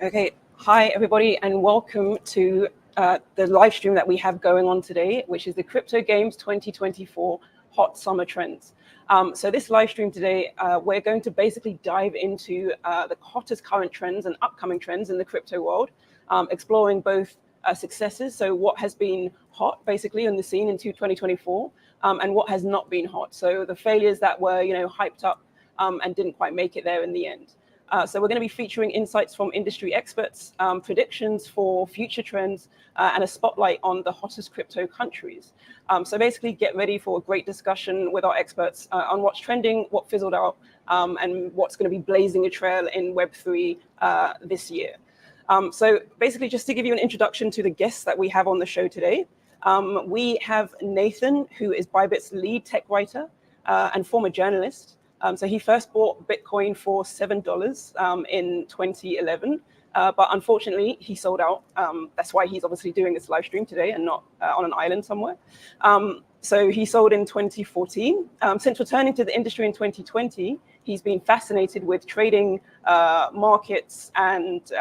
Okay, hi everybody, and welcome to the live stream that we have going on today, which is the Crypto Games 2024 Hot Summer Trends. So this live stream today, we're going to basically dive into the hottest current trends and upcoming trends in the crypto world, exploring both successes, so what has been hot basically on the scene in 2024, and what has not been hot. So the failures that were, hyped up and didn't quite make it there in the end. So we're going to be featuring insights from industry experts, predictions for future trends, and a spotlight on the hottest crypto countries. So basically get ready for a great discussion with our experts on what's trending, what fizzled out, and what's going to be blazing a trail in Web3 this year. So basically, just to give you an introduction to the guests that we have on the show today, we have Nathan, who is Bybit's lead tech writer and former journalist. So he first bought Bitcoin for $7 in 2011, but unfortunately he sold out. That's why he's obviously doing this live stream today and not on an island somewhere. So he sold in 2014. Since returning to the industry in 2020, he's been fascinated with trading markets and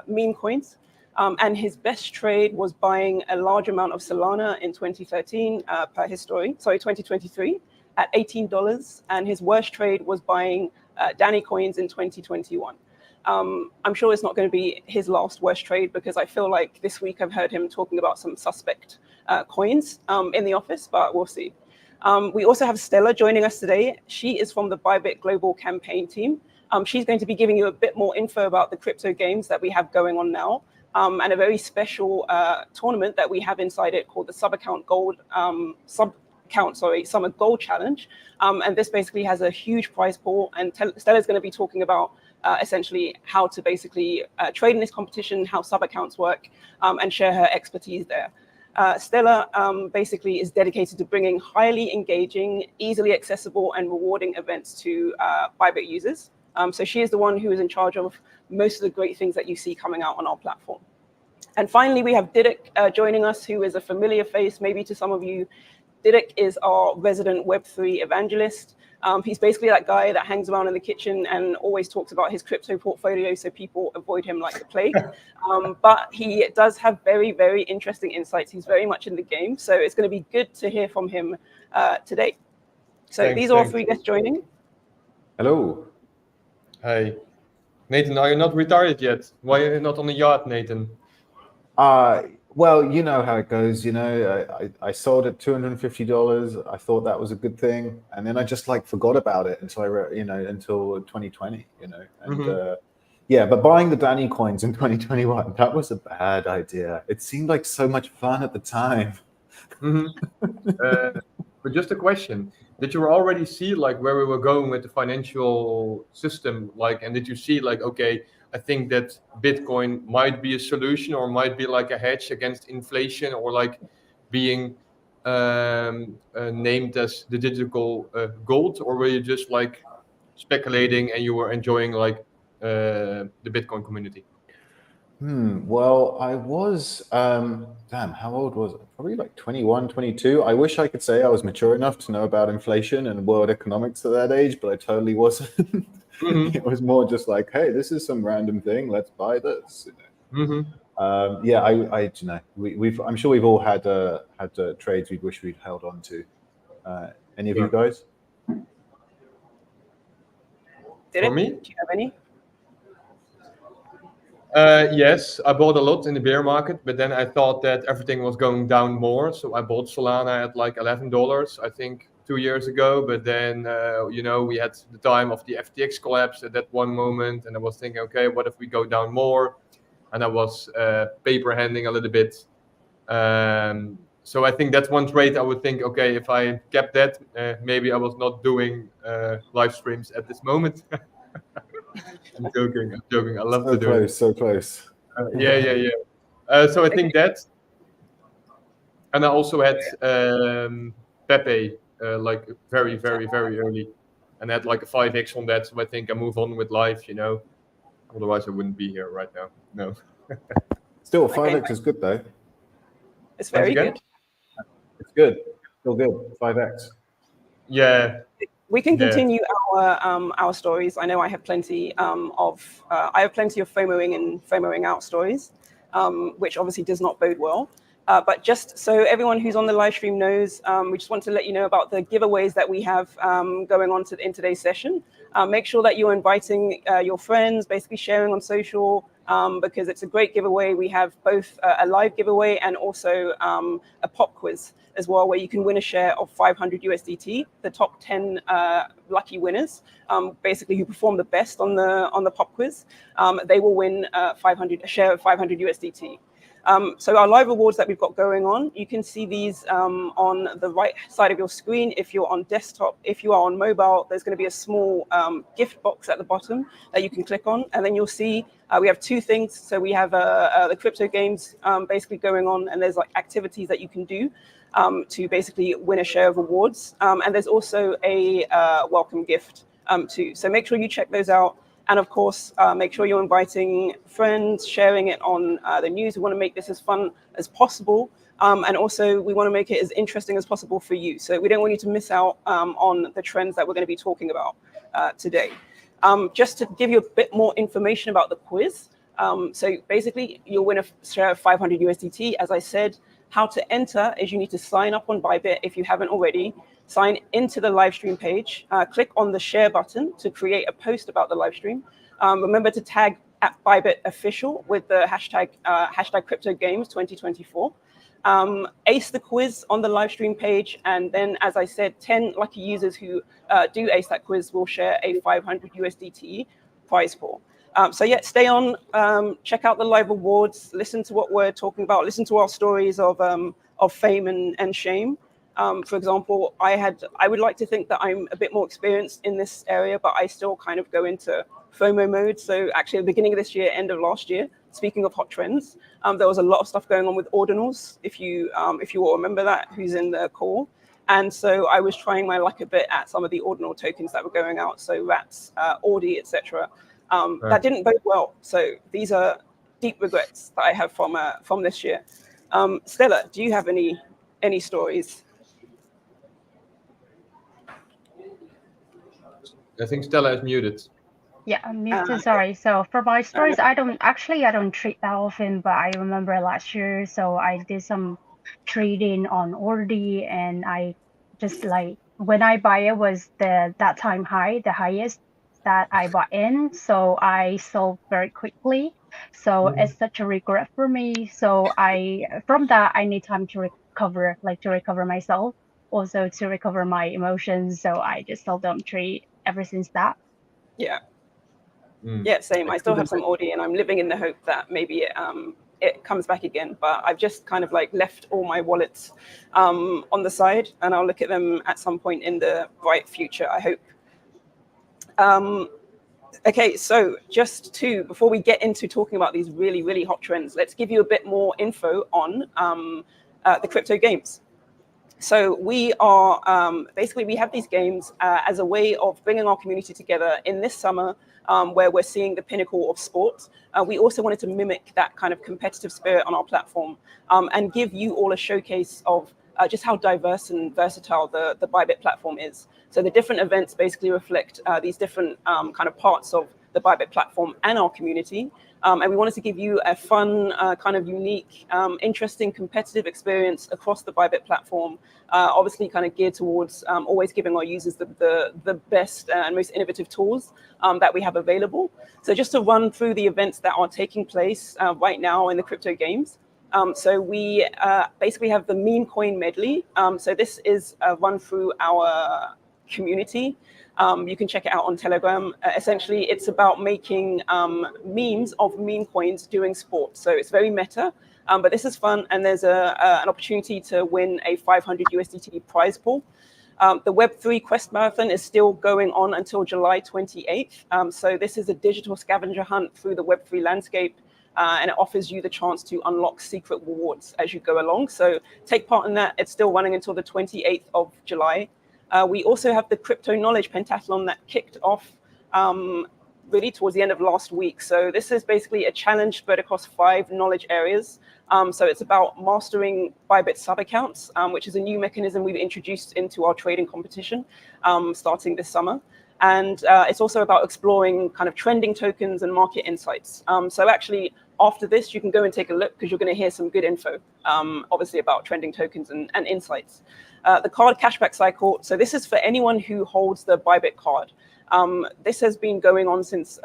meme coins. And his best trade was buying a large amount of Solana in 2013 per his story, 2023. At $18, and his worst trade was buying Danny coins in 2021. I'm sure it's not going to be his last worst trade, because I feel like this week I've heard him talking about some suspect coins in the office, but we'll see. We also have Stella joining us today. She is from the Bybit Global Campaign team. She's going to be giving you a bit more info about the crypto games that we have going on now, and a very special tournament that we have inside it called the Summer Gold Challenge. And this basically has a huge prize pool, and Stella's going to be talking about essentially how to basically trade in this competition, how sub accounts work, and share her expertise there. Stella basically is dedicated to bringing highly engaging, easily accessible, and rewarding events to Bybit users. So she is the one who is in charge of most of the great things that you see coming out on our platform. And finally, we have Didac joining us, who is a familiar face maybe to some of you. Didac is our resident Web3 evangelist. He's basically that guy that hangs around in the kitchen and always talks about his crypto portfolio, so people avoid him like the plague. But he does have very, very interesting insights. He's very much in the game, so it's going to be good to hear from him today. So these are all three guests joining. Hello. Hi. Nathan, are you not retired yet? Why are you not on the yacht, Nathan? Well, you know how it goes. I sold at $250. I thought that was a good thing, and then I just forgot about it until until 2020. And yeah, but buying the Danny coins in 2021, that was a bad idea. It seemed like so much fun at the time. But just a question: did you already see where we were going with the financial system? And did you see okay, I think that Bitcoin might be a solution, or might be a hedge against inflation, or being named as the digital gold? Or were you just speculating and you were enjoying the Bitcoin community? Well, I was, how old was I? Probably 21, 22. I wish I could say I was mature enough to know about inflation and world economics at that age, but I totally wasn't. It was more just hey, this is some random thing, let's buy this. Yeah, I'm sure we've all had trades we wish we'd held on to. Any of you guys? For me? Do you have any? Yes, I bought a lot in the bear market, but then I thought that everything was going down more, so I bought Solana at $11, I think, 2 years ago. But then we had the time of the FTX collapse at that one moment, and I was thinking, okay, what if we go down more? And I was paper handing a little bit. So I think that's one trade I would think, okay, if I kept that, maybe I was not doing live streams at this moment. I'm joking. I love to do it. So close. Yeah. So I think that, and I also had Pepe very, very, very early, and had a 5x on that. So I think I move on with life, Otherwise I wouldn't be here right now. No. Still, 5x is good though. It's very good. It's good. Still good. 5x. Yeah. We can Yeah. continue our stories. I know I have plenty of FOMOing and FOMOing out stories, which obviously does not bode well. But just so everyone who's on the live stream knows, we just want to let you know about the giveaways that we have going on in today's session. Make sure that you're inviting your friends, basically sharing on social, because it's a great giveaway. We have both a live giveaway and also a pop quiz as well, where you can win a share of 500 USDT. The top 10 lucky winners, basically who perform the best on the pop quiz, they will win a share of 500 USDT. So our live awards that we've got going on, you can see these on the right side of your screen. If you're on desktop, if you are on mobile, there's going to be a small gift box at the bottom that you can click on, and then you'll see we have two things. So we have the crypto games basically going on, and there's like activities that you can do to basically win a share of awards. And there's also a welcome gift too. So make sure you check those out. And of course, make sure you're inviting friends, sharing it on the news. We want to make this as fun as possible. And also, we want to make it as interesting as possible for you. So we don't want you to miss out on the trends that we're going to be talking about today. Just to give you a bit more information about the quiz. So basically, you'll win a share of 500 USDT. As I said, how to enter is you need to sign up on Bybit if you haven't already. Sign into the live stream page, click on the share button to create a post about the live stream. Remember to tag at Bybit official with the hashtag CryptoGames 2024. Ace the quiz on the live stream page, and then, as I said, 10 lucky users who do ace that quiz will share a 500 USDT prize pool. So yeah, stay on, check out the live awards, listen to what we're talking about, listen to our stories of fame and shame. For example, I would like to think that I'm a bit more experienced in this area, but I still kind of go into FOMO mode. So actually, at the beginning of this year, end of last year, speaking of hot trends, there was a lot of stuff going on with ordinals. If you all remember that, who's in the call. And so I was trying my luck a bit at some of the ordinal tokens that were going out. So RATs, Audi, etc. That didn't bode well. So these are deep regrets that I have from this year. Stella, do you have any stories? I think Stella is muted. Yeah, I'm muted, sorry. So for my stories, I don't trade that often, but I remember last year, so I did some trading on Ordi, and I just like when I buy it was that time high, the highest that I bought in, so I sold very quickly. So it's such a regret for me. So from that I need time to recover myself, also to recover my emotions. So I just seldom trade ever since that. Yeah. Yeah, same. I still have some Audi, and I'm living in the hope that maybe it comes back again. But I've just kind of like left all my wallets on the side, and I'll look at them at some point in the bright future, I hope. Okay, so before we get into talking about these really, really hot trends, let's give you a bit more info on the crypto games. So we are basically, we have these games as a way of bringing our community together in this summer, where we're seeing the pinnacle of sports. We also wanted to mimic that kind of competitive spirit on our platform and give you all a showcase of just how diverse and versatile the Bybit platform is. So the different events basically reflect these different kind of parts of the Bybit platform and our community. And we wanted to give you a fun, kind of unique, interesting, competitive experience across the Bybit platform, obviously kind of geared towards always giving our users the best and most innovative tools that we have available. So just to run through the events that are taking place right now in the crypto games. So we basically have the meme coin medley. So this is a run through our community. You can check it out on Telegram. Essentially, it's about making memes of meme coins doing sport. So it's very meta, but this is fun. And there's an opportunity to win a 500 USDT prize pool. The Web3 Quest Marathon is still going on until July 28th. So this is a digital scavenger hunt through the Web3 landscape. And it offers you the chance to unlock secret rewards as you go along. So take part in that. It's still running until the 28th of July. We also have the Crypto Knowledge Pentathlon that kicked off really towards the end of last week. So this is basically a challenge spread across 5 knowledge areas. So it's about mastering Bybit sub-accounts, which is a new mechanism we've introduced into our trading competition starting this summer. And it's also about exploring kind of trending tokens and market insights. So actually, after this, you can go and take a look because you're going to hear some good info, obviously, about trending tokens and insights. The card cashback cycle. So this is for anyone who holds the Bybit card. This has been going on since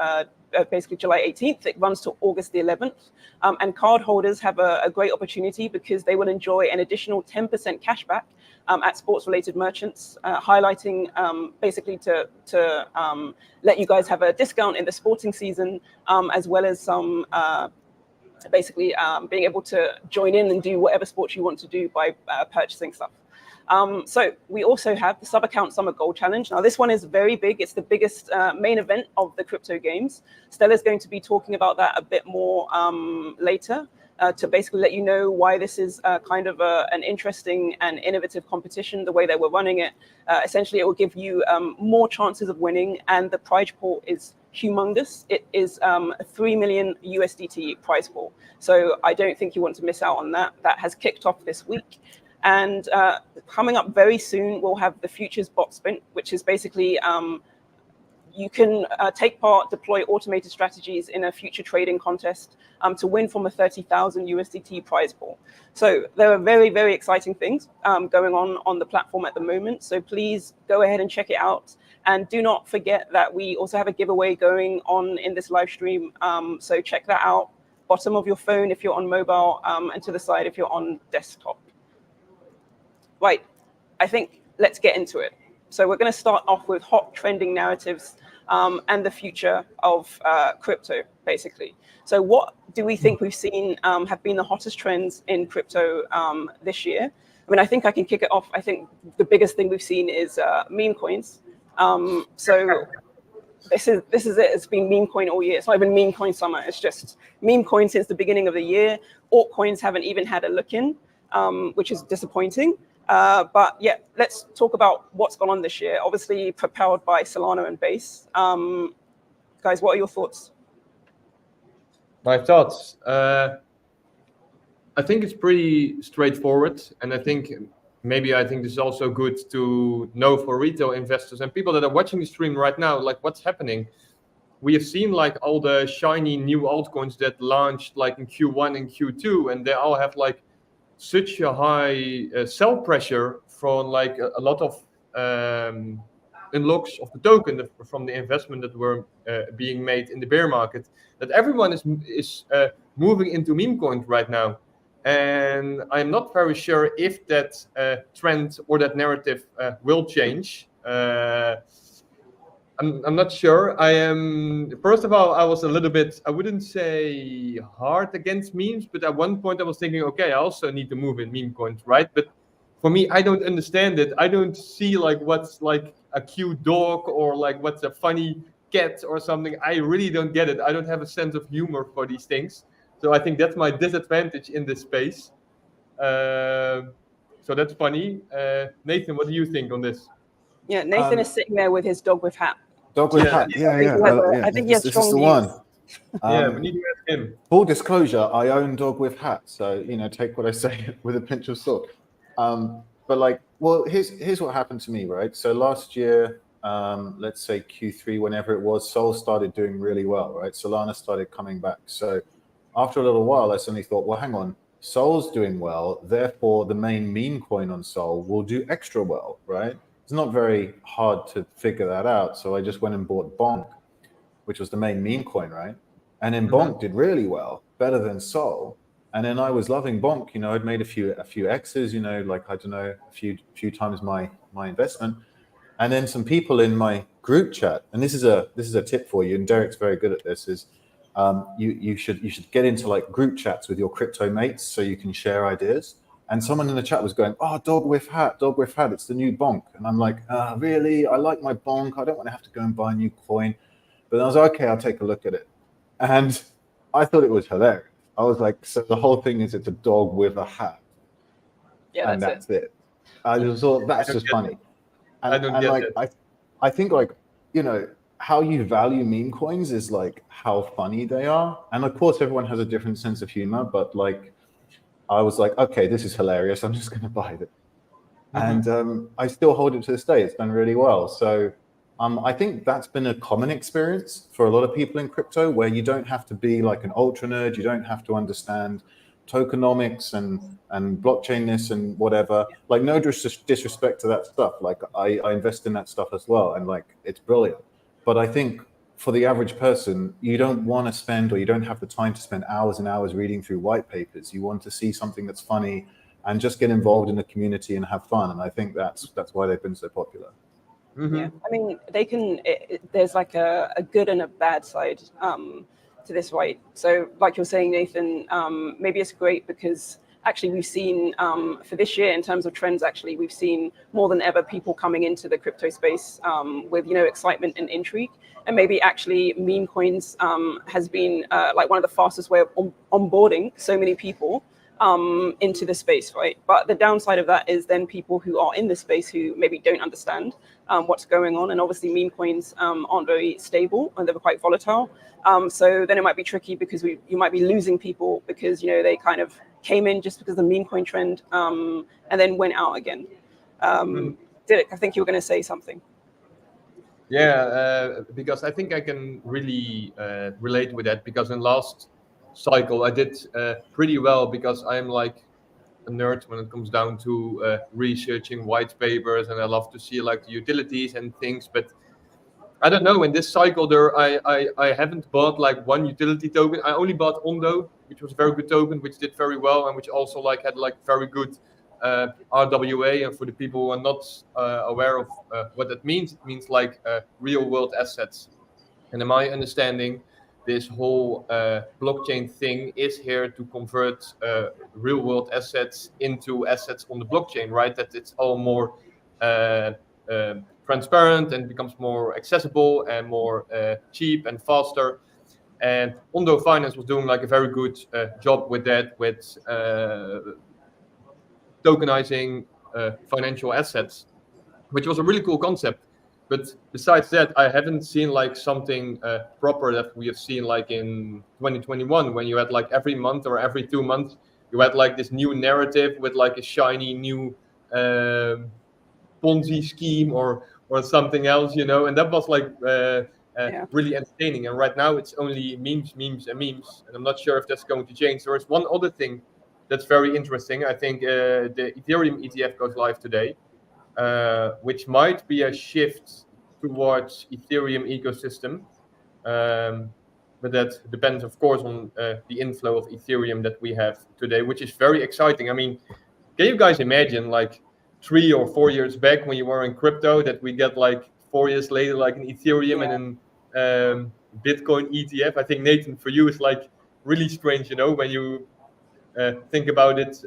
basically July 18th. It runs to August the 11th. And card holders have a great opportunity because they will enjoy an additional 10% cashback at sports-related merchants, highlighting basically to let you guys have a discount in the sporting season, as well as some basically being able to join in and do whatever sports you want to do by purchasing stuff. So we also have the sub-account Summer Gold Challenge. Now, this one is very big. It's the biggest main event of the crypto games. Stella's going to be talking about that a bit more later to basically let you know why this is kind of an interesting and innovative competition, the way that we're running it. Essentially, it will give you more chances of winning, and the prize pool is humongous. It is a 3 million USDT prize pool. So I don't think you want to miss out on that. That has kicked off this week. And coming up very soon, we'll have the Futures Bot Sprint, which is basically you can take part, deploy automated strategies in a future trading contest to win from a 30,000 USDT prize pool. So there are very, very exciting things going on the platform at the moment. So please go ahead and check it out. And do not forget that we also have a giveaway going on in this live stream. So check that out. Bottom of your phone if you're on mobile, and to the side if you're on desktop. Right, I think let's get into it. So we're going to start off with hot trending narratives and the future of crypto, basically. So what do we think we've seen have been the hottest trends in crypto this year? I mean, I think I can kick it off. I think the biggest thing we've seen is meme coins. So this is it. It's been meme coin all year. It's not even meme coin summer. It's just meme coin since the beginning of the year. Altcoins haven't even had a look in, which is disappointing. But yeah, let's talk about what's gone on this year. Obviously propelled by Solana and Base. Guys, what are your thoughts? My thoughts. I think it's pretty straightforward, and I think this is also good to know for retail investors and people that are watching the stream right now, like what's happening. We have seen like all the shiny new altcoins that launched like in Q1 and Q2, and they all have like such a high sell pressure from like a lot of unlocks of the token from the investment that were being made in the bear market, that everyone is moving into meme coins right now. And I'm not very sure if that trend or that narrative will change. I'm not sure. First of all, I was a little bit, I wouldn't say hard against memes, but at one point I was thinking, okay, I also need to move in meme coins, right? But for me, I don't understand it. I don't see like what's like a cute dog or like what's a funny cat or something. I really don't get it. I don't have a sense of humor for these things. So I think that's my disadvantage in this space. So that's funny. Nathan, what do you think on this? Yeah, Nathan is sitting there with his dog with hat. Dog with hat. I think he has strong views. Yeah, we need to ask him. Full disclosure, I own Dog with Hat, so take what I say with a pinch of salt. But like, well, here's what happened to me, right? So last year, let's say Q3, whenever it was, Sol started doing really well, right? Solana started coming back. So after a little while, I suddenly thought, well, hang on, Sol's doing well, therefore the main meme coin on Sol will do extra well, right? It's not very hard to figure that out. So I just went and bought Bonk, which was the main meme coin, right? And then Bonk did really well, better than Sol. And then I was loving Bonk. I'd made a few X's, like, I don't know, a few times my investment. And then some people in my group chat, and this is a tip for you, and Derek's very good at this, is you should get into like group chats with your crypto mates so you can share ideas. And someone in the chat was going, oh, Dog with Hat, it's the new Bonk. And I'm like, really? I like my Bonk. I don't want to have to go and buy a new coin. But I was like, okay, I'll take a look at it. And I thought it was hilarious. I was like, so the whole thing is it's a dog with a hat. Yeah, and that's it. I just thought that's just funny. And I don't get like, it. I think like, how you value meme coins is like how funny they are. And of course, everyone has a different sense of humor, but like, I was like, okay, this is hilarious. I'm just going to buy it. And I still hold it to this day. It's done really well. So I think that's been a common experience for a lot of people in crypto, where you don't have to be like an ultra nerd. You don't have to understand tokenomics and blockchainness and whatever. Like, no disrespect to that stuff. Like, I invest in that stuff as well, and like, it's brilliant. But I think for the average person, you don't want to spend, or you don't have the time to spend hours and hours reading through white papers. You want to see something that's funny and just get involved in the community and have fun. And I think that's why they've been so popular. Yeah, I mean, they can. There's like a good and a bad side to this, right? So, like you're saying, Nathan, maybe it's great because actually we've seen for this year in terms of trends. Actually, we've seen more than ever people coming into the crypto space with excitement and intrigue. And maybe actually meme coins has been like one of the fastest way of onboarding so many people into the space, right? But the downside of that is then people who are in the space who maybe don't understand what's going on. And obviously meme coins aren't very stable and they're quite volatile. So then it might be tricky because you might be losing people because, they kind of came in just because of the meme coin trend and then went out again. Dirk, I think you were going to say something. Yeah, because I think I can really relate with that, because in last cycle I did pretty well, because I'm like a nerd when it comes down to researching white papers, and I love to see like the utilities and things. But I don't know, in this cycle I haven't bought like one utility token. I only bought Ondo, which was a very good token, which did very well, and which also like had like very good RWA. And for the people who are not aware of what that means, it means like real world assets. And in my understanding, this whole blockchain thing is here to convert real world assets into assets on the blockchain, right? That it's all more transparent and becomes more accessible and more cheap and faster. And Ondo Finance was doing like a very good job with that, with tokenizing financial assets, which was a really cool concept. But besides that, I haven't seen like something proper that we have seen like in 2021, when you had like every month or every 2 months, you had like this new narrative with like a shiny new Ponzi scheme or something else, and that was like really entertaining. And right now it's only memes, and I'm not sure if that's going to change. There is one other thing that's very interesting. I think the Ethereum ETF goes live today, which might be a shift towards Ethereum ecosystem. But that depends, of course, on the inflow of Ethereum that we have today, which is very exciting. I mean, can you guys imagine like 3 or 4 years back when you were in crypto, that we get like 4 years later like an Ethereum and an Bitcoin ETF? I think, Nathan, for you it's like really strange, when you think about it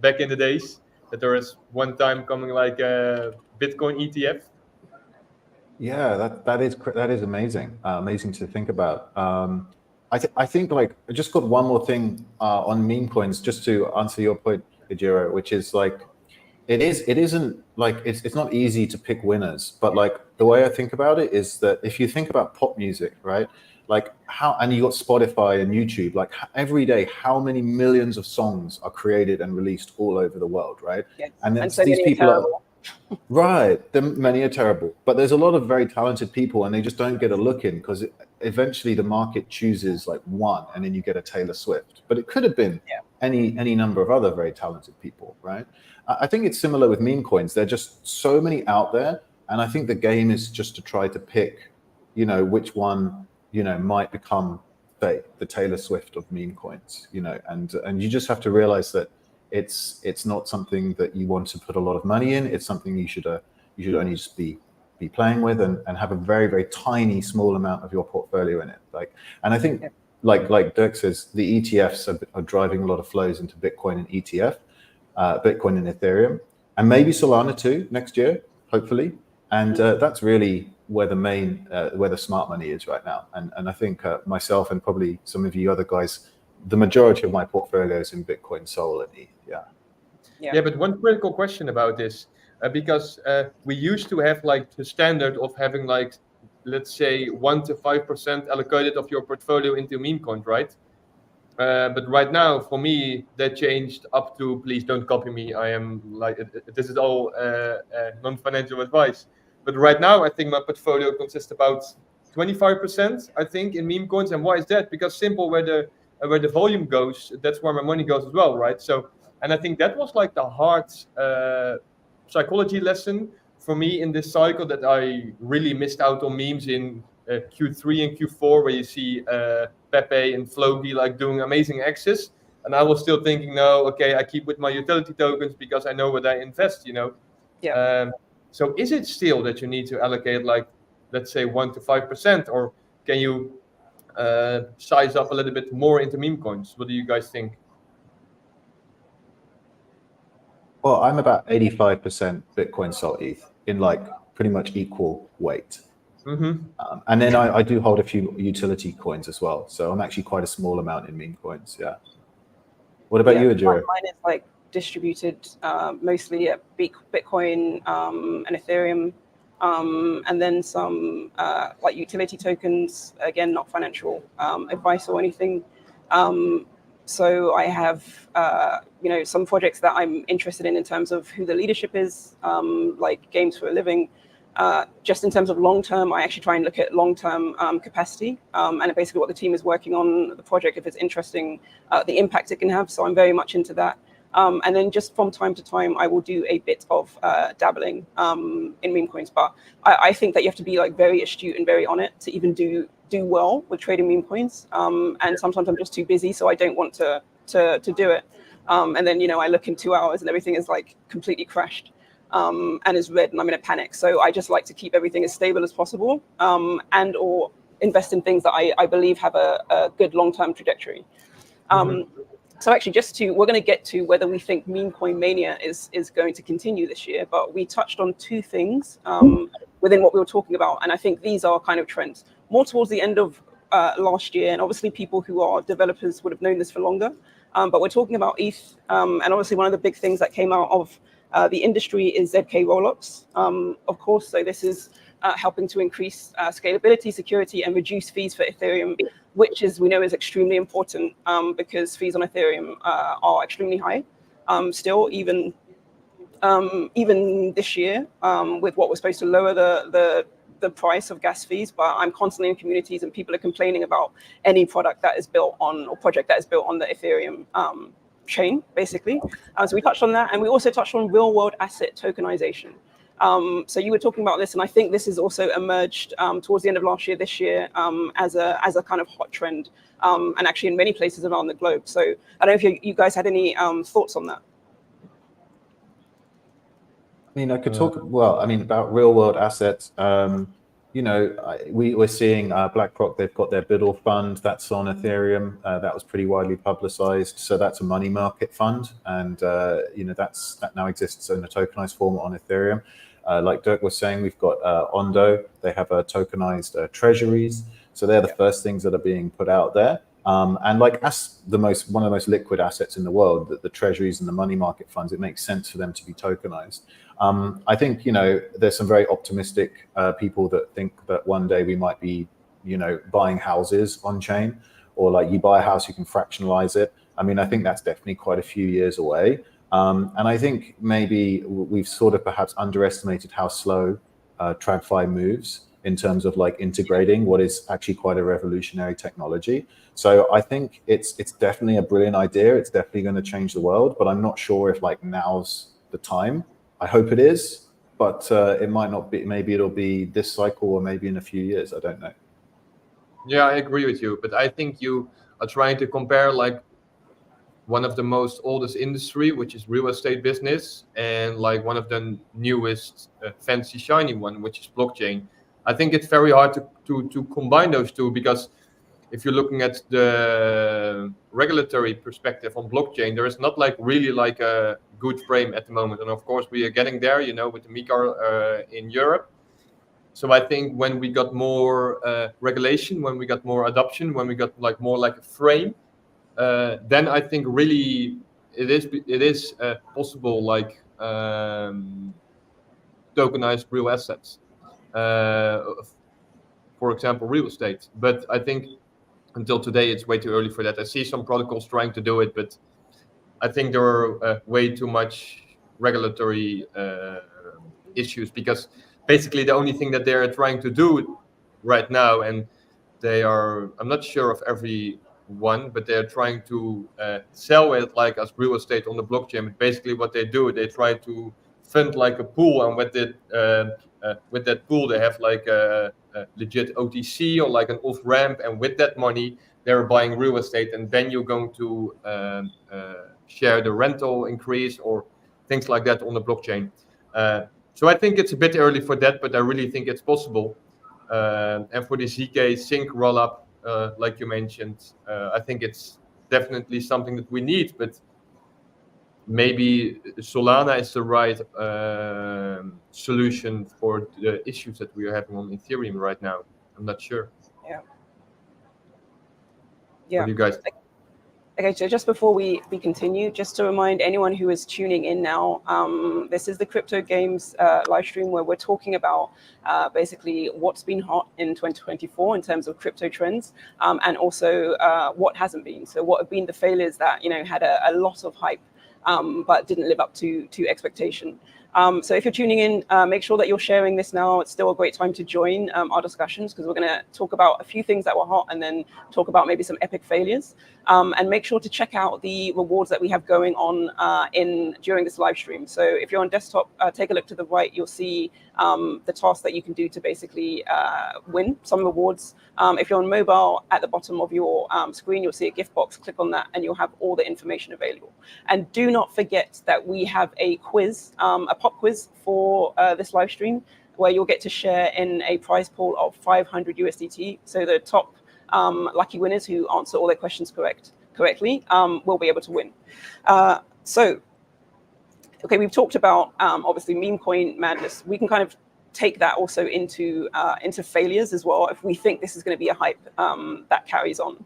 back in the days, that there is one time coming like a Bitcoin ETF. Yeah, that is amazing. Amazing to think about. I think like I just got one more thing on meme coins, just to answer your point, Ejiro, which is like it isn't like it's not easy to pick winners, but like the way I think about it is that if you think about pop music, right? Like and you got Spotify and YouTube, like every day, how many millions of songs are created and released all over the world, right? Yes. And then so these people are right. Many are terrible, but there's a lot of very talented people, and they just don't get a look in because eventually the market chooses like one, and then you get a Taylor Swift. But it could have been any number of other very talented people, right? I think it's similar with meme coins. There are just so many out there, and I think the game is just to try to pick, which one might become the Taylor Swift of meme coins, and you just have to realize that it's not something that you want to put a lot of money in. It's something you should only just be playing with and have a very, very tiny, small amount of your portfolio in it. And I think like Dirk says, the ETFs are driving a lot of flows into Bitcoin and ETF, Bitcoin and Ethereum, and maybe Solana too next year, hopefully. And that's really where the smart money is right now. And I think myself and probably some of you other guys, the majority of my portfolio is in Bitcoin, Sol, and ETH. Yeah, but one critical question about this, because we used to have like the standard of having like let's say 1 to 5% allocated of your portfolio into meme coins, right? But right now, for me, that changed up to, please don't copy me. I am like, this is all non-financial advice. But right now, I think my portfolio consists about 25%, I think, in meme coins. And why is that? Because simple, where the volume goes, that's where my money goes as well, right? So, and I think that was like the hard psychology lesson for me in this cycle, that I really missed out on memes in Q3 and Q4, where you see Pepe and Floki like doing amazing exits, and I was still thinking, no, okay, I keep with my utility tokens because I know what I invest, you know. Yeah. So is it still that you need to allocate like, let's say 1 to 5%, or can you size up a little bit more into meme coins? What do you guys think? Well, I'm about 85% Bitcoin, Sol, ETH in like pretty much equal weight. Mm-hmm. And then I do hold a few utility coins as well. So I'm actually quite a small amount in meme coins. Yeah. What about you, Ajiro? Mine is like distributed mostly at Bitcoin and Ethereum, and then some like utility tokens. Again, not financial advice or anything. So I have some projects that I'm interested in terms of who the leadership is, like Games for a Living. Just in terms of long term, I actually try and look at long term capacity and basically what the team is working on, the project, if it's interesting, the impact it can have. So I'm very much into that. And then just from time to time, I will do a bit of dabbling in meme coins. But I think that you have to be like very astute and very on it to even do well with trading meme coins. And sometimes I'm just too busy, so I don't want to do it. And then, I look in 2 hours and everything is like completely crashed. And is red, and I'm in a panic. So I just like to keep everything as stable as possible, and or invest in things that I believe have a good long-term trajectory. So actually, we're going to get to whether we think meme coin mania is going to continue this year, but we touched on two things within what we were talking about, and I think these are kind of trends. More towards the end of last year, and obviously people who are developers would have known this for longer, but we're talking about ETH, and obviously one of the big things that came out of the industry is ZK rollups, of course. So this is helping to increase scalability, security, and reduce fees for Ethereum, which we know is extremely important because fees on Ethereum are extremely high. Still, even this year, with what we're supposed to lower the price of gas fees, but I'm constantly in communities and people are complaining about any product that is built on, or project that is built on the Ethereum chain, basically. So we touched on that, and we also touched on real world asset tokenization. So you were talking about this, and I think this has also emerged towards the end of last year, this year, as a kind of hot trend, and actually in many places around the globe. So I don't know if you guys had any thoughts on that. I mean, I could talk, about real world assets. We're seeing BlackRock, they've got their Biddle fund that's on Ethereum. That was pretty widely publicized. So that's a money market fund. And, that now exists in a tokenized form on Ethereum. Like Dirk was saying, we've got Ondo. They have tokenized treasuries. So they're the first things that are being put out there. And like as one of the most liquid assets in the world, the treasuries and the money market funds, it makes sense for them to be tokenized. I think, there's some very optimistic people that think that one day we might be, buying houses on chain, or like you buy a house, you can fractionalize it. I mean, I think that's definitely quite a few years away. And I think maybe we've sort of perhaps underestimated how slow TradFi moves in terms of like integrating what is actually quite a revolutionary technology. So I think it's definitely a brilliant idea. It's definitely going to change the world, but I'm not sure if like now's the time. I hope it is, but it might not be. Maybe it'll be this cycle, or maybe in a few years. I don't know. Yeah, I agree with you, but I think you are trying to compare like one of the most oldest industry, which is real estate business, and like one of the newest fancy shiny one, which is blockchain. I think it's very hard to combine those two, because if you're looking at the regulatory perspective on blockchain, there is not like really like a good frame at the moment. And of course we are getting there, with the MiCAR in Europe. So I think when we got more regulation, when we got more adoption, when we got like more like a frame, then I think really it is possible, like tokenized real assets. for example, real estate. But I think until today, it's way too early for that. I see some protocols trying to do it, but I think there are way too much regulatory issues, because basically the only thing that they're trying to do right now, and I'm not sure of every one, but they're trying to sell it like as real estate on the blockchain. But basically what they do, they try to fund like a pool, and with that pool they have like a legit OTC or like an off ramp, and with that money they're buying real estate, and then you're going to share the rental increase or things like that on the blockchain. So I think it's a bit early for that, but I really think it's possible. And for the ZK sync rollup, like you mentioned, I think it's definitely something that we need, but maybe Solana is the right solution for the issues that we are having on Ethereum right now. I'm not sure. Yeah. What do you guys think? Okay, so just before we continue, just to remind anyone who is tuning in now, this is the Crypto Games live stream where we're talking about basically what's been hot in 2024 in terms of crypto trends, and also what hasn't been. So what have been the failures that had a lot of hype but didn't live up to expectation. So if you're tuning in, make sure that you're sharing this now. It's still a great time to join our discussions, because we're going to talk about a few things that were hot and then talk about maybe some epic failures. And make sure to check out the rewards that we have going on during this live stream. So if you're on desktop, take a look to the right. You'll see the task that you can do to basically win some rewards. If you're on mobile, at the bottom of your screen, you'll see a gift box. Click on that and you'll have all the information available. And do not forget that we have a quiz, a pop quiz for this live stream, where you'll get to share in a prize pool of 500 USDT. So the top lucky winners who answer all their questions correctly will be able to win. Okay, we've talked about obviously meme coin madness. We can kind of take that also into failures as well, if we think this is going to be a hype that carries on.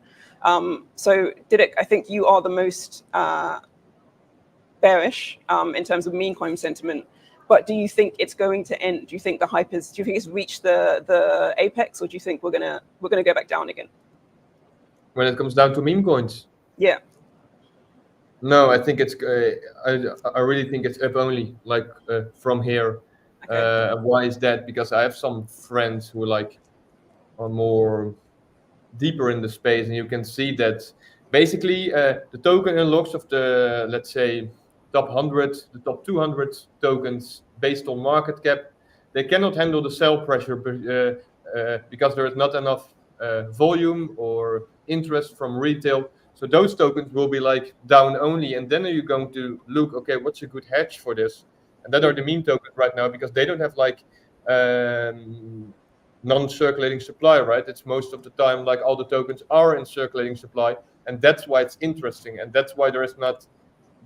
So Didic, I think you are the most bearish in terms of meme coin sentiment. But do you think it's going to end? Do you think the hype do you think it's reached the apex, or do you think we're gonna go back down again? When it comes down to meme coins? Yeah. No, I think it's. I really think it's up only, like from here. Okay. Why is that? Because I have some friends who are more deeper in the space, and you can see that basically the token unlocks of the, let's say, top 100, the top 200 tokens based on market cap, they cannot handle the sell pressure because there is not enough volume or interest from retail. So those tokens will be like down only, and then you're going to look, okay, what's a good hedge for this? And that are the meme tokens right now, because they don't have like non-circulating supply, right? It's most of the time like all the tokens are in circulating supply, and that's why it's interesting, and that's why there is not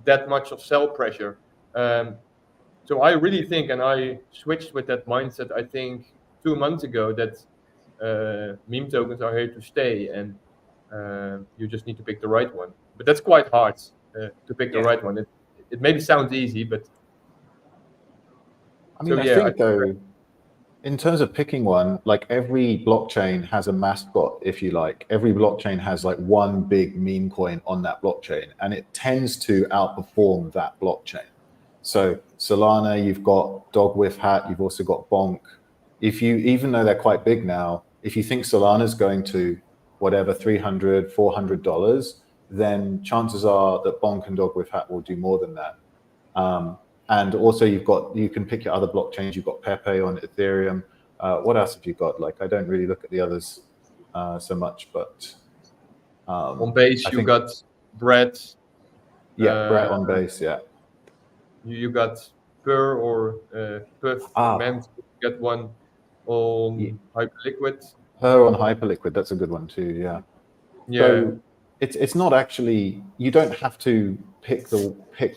that much of sell pressure. So I really think, and I switched with that mindset, I think 2 months ago, that meme tokens are here to stay, and you just need to pick the right one. But that's quite hard to pick the right one. It maybe sounds easy, but I mean, I think though, in terms of picking one, like every blockchain has a mascot, if you like. Every blockchain has like one big meme coin on that blockchain, and it tends to outperform that blockchain. So Solana, you've got Dog with Hat, you've also got Bonk. Even though they're quite big now, if you think Solana's going to whatever, $300, $400, then chances are that Bonk and Dog with Hat will do more than that. And also you can pick your other blockchains. You've got Pepe on Ethereum. What else have you got? Like, I don't really look at the others so much, but on Base you got Brett. Yeah, Brett on Base. Yeah. You got Purr or Puff. You got one on Hyperliquid. Her on Hyperliquid. That's a good one too. Yeah. Yeah. So it's not actually, you don't have to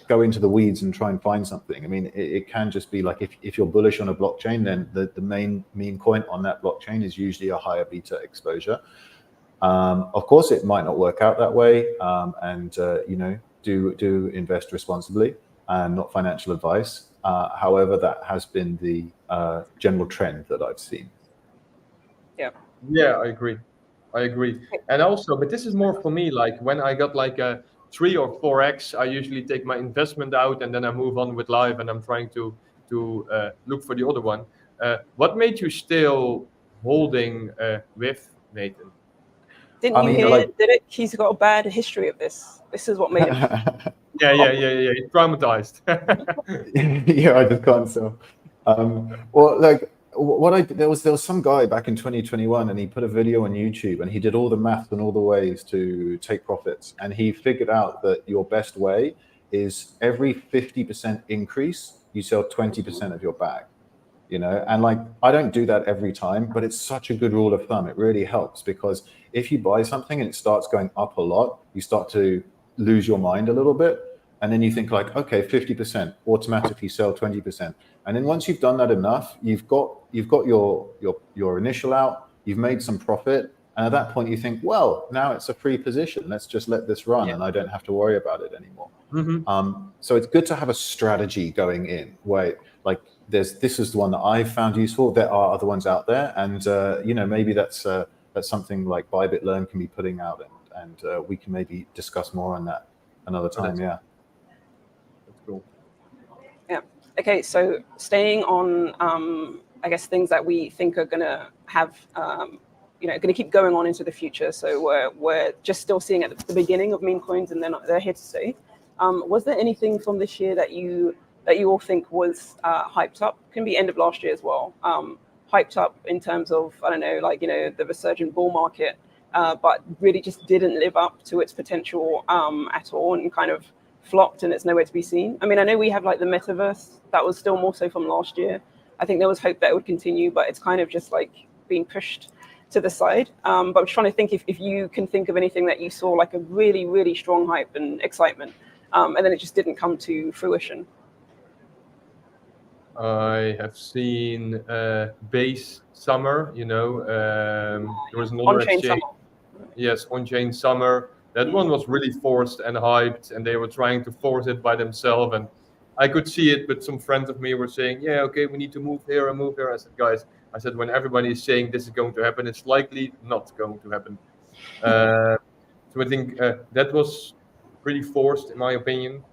go into the weeds and try and find something. I mean, it can just be like, if you're bullish on a blockchain, then the main meme coin on that blockchain is usually a higher beta exposure. Of course, it might not work out that way, and do invest responsibly and not financial advice. However, that has been the general trend that I've seen. Yeah. Yeah, I agree. And also, but this is more for me, like when I got like a 3 or 4x, I usually take my investment out and then I move on with life and I'm trying to look for the other one. What made you still holding with Nathan? Didn't I you mean, hear? like, Did it? He's got a bad history of this. This is what made him. Yeah. Traumatized. yeah, I just can't sell. Well, like what I there was some guy back in 2021, and he put a video on YouTube, and he did all the math and all the ways to take profits, and he figured out that your best way is every 50% increase, you sell 20% of your bag. And like I don't do that every time, but it's such a good rule of thumb. It really helps because if you buy something and it starts going up a lot, you start to lose your mind a little bit, and then you think like, okay, 50%, automatically sell 20%, and then once you've done that enough, you've got your initial out, you've made some profit, and at that point you think, well, now it's a free position, let's just let this run, and I don't have to worry about it anymore. So it's good to have a strategy going in where like this is the one that I've found useful. There are other ones out there, and maybe that's something like Bybit Learn can be putting out, and we can maybe discuss more on that another time. Yeah, that's cool. Yeah. Okay. So staying on, I guess things that we think are gonna have, going to keep going on into the future. So we're just still seeing at the beginning of meme coins, and they're here to stay. Was there anything from this year that you all think was hyped up? Can be end of last year as well. Hyped up in terms of, I don't know, like, the resurgent bull market, but really just didn't live up to its potential at all, and kind of flopped, and it's nowhere to be seen. I mean, I know we have like the metaverse that was still more so from last year. I think there was hope that it would continue, but it's kind of just like being pushed to the side. But I'm trying to think if you can think of anything that you saw like a really, really strong hype and excitement, and then it just didn't come to fruition. I have seen Base Summer. There was another On-chain exchange. summer. Yes, on-chain Summer. That one was really forced and hyped, and they were trying to force it by themselves. And I could see it, but some friends of me were saying, "Yeah, okay, we need to move here and move there." I said, "Guys, when everybody is saying this is going to happen, it's likely not going to happen." So I think that was pretty forced, in my opinion.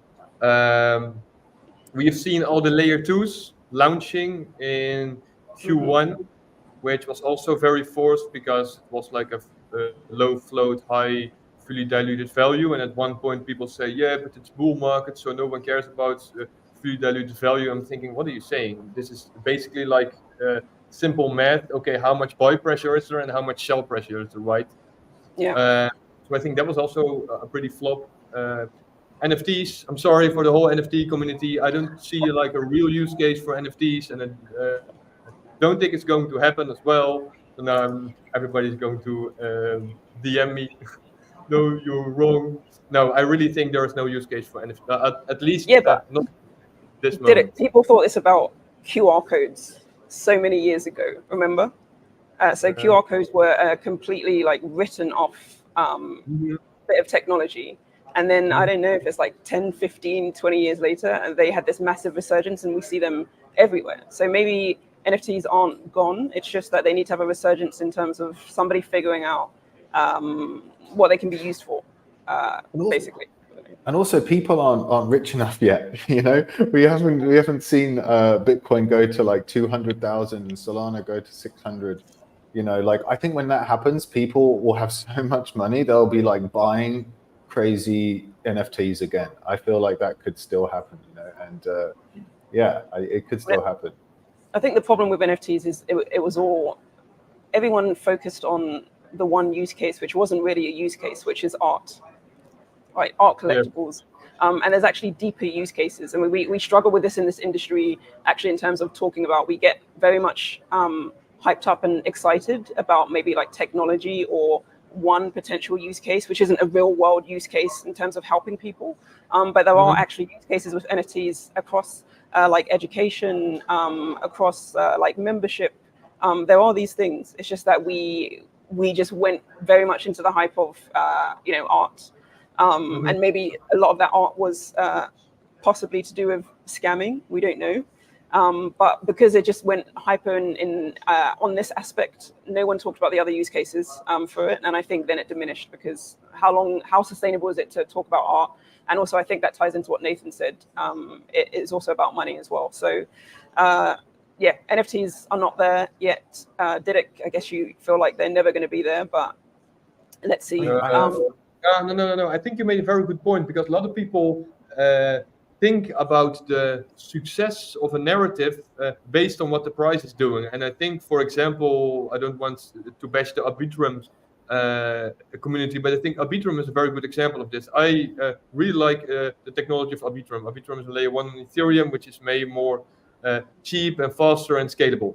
We have seen all the layer 2s launching in Q1, which was also very forced because it was like a low float, high fully diluted value. And at one point people say, yeah, but it's bull market, so no one cares about fully diluted value. I'm thinking, what are you saying? This is basically like simple math. Okay, how much buy pressure is there and how much sell pressure is there, right? Yeah. So I think that was also a pretty flop. NFTs, I'm sorry for the whole NFT community. I don't see like a real use case for NFTs, and I don't think it's going to happen as well. So now everybody's going to DM me. No, you're wrong. No, I really think there is no use case for NFT, at least but not this moment. People thought this about QR codes so many years ago, remember? So QR codes were completely like written off bit of technology. And then I don't know if it's like 10, 15, 20 years later, and they had this massive resurgence, and we see them everywhere. So maybe NFTs aren't gone. It's just that they need to have a resurgence in terms of somebody figuring out what they can be used for, basically. And also, people aren't rich enough yet. We haven't seen Bitcoin go to like 200,000 and Solana go to 600. Like I think when that happens, people will have so much money they'll be like buying crazy NFTs again. I feel like that could still happen, and it could still happen. I think the problem with NFTs is it was all, everyone focused on the one use case, which wasn't really a use case, which is art, right? Art collectibles. Yeah. And there's actually deeper use cases. And we struggle with this in this industry, actually, in terms of talking about, we get very much hyped up and excited about maybe like technology or one potential use case, which isn't a real world use case in terms of helping people. But there are actually use cases with NFTs across like education, across like membership. There are these things. It's just that we just went very much into the hype of art, and maybe a lot of that art was possibly to do with scamming. We don't know. But because it just went hyper in on this aspect, no one talked about the other use cases for it. And I think then it diminished because how sustainable is it to talk about art? And also I think that ties into what Nathan said. It is also about money as well. So yeah, NFTs are not there yet. Diddick, I guess you feel like they're never going to be there, but let's see. No. I think you made a very good point, because a lot of people think about the success of a narrative based on what the price is doing. And I think, for example, I don't want to bash the Arbitrum community, but I think Arbitrum is a very good example of this. I really like the technology of Arbitrum. Arbitrum is a layer 1 on Ethereum, which is made more cheap and faster and scalable.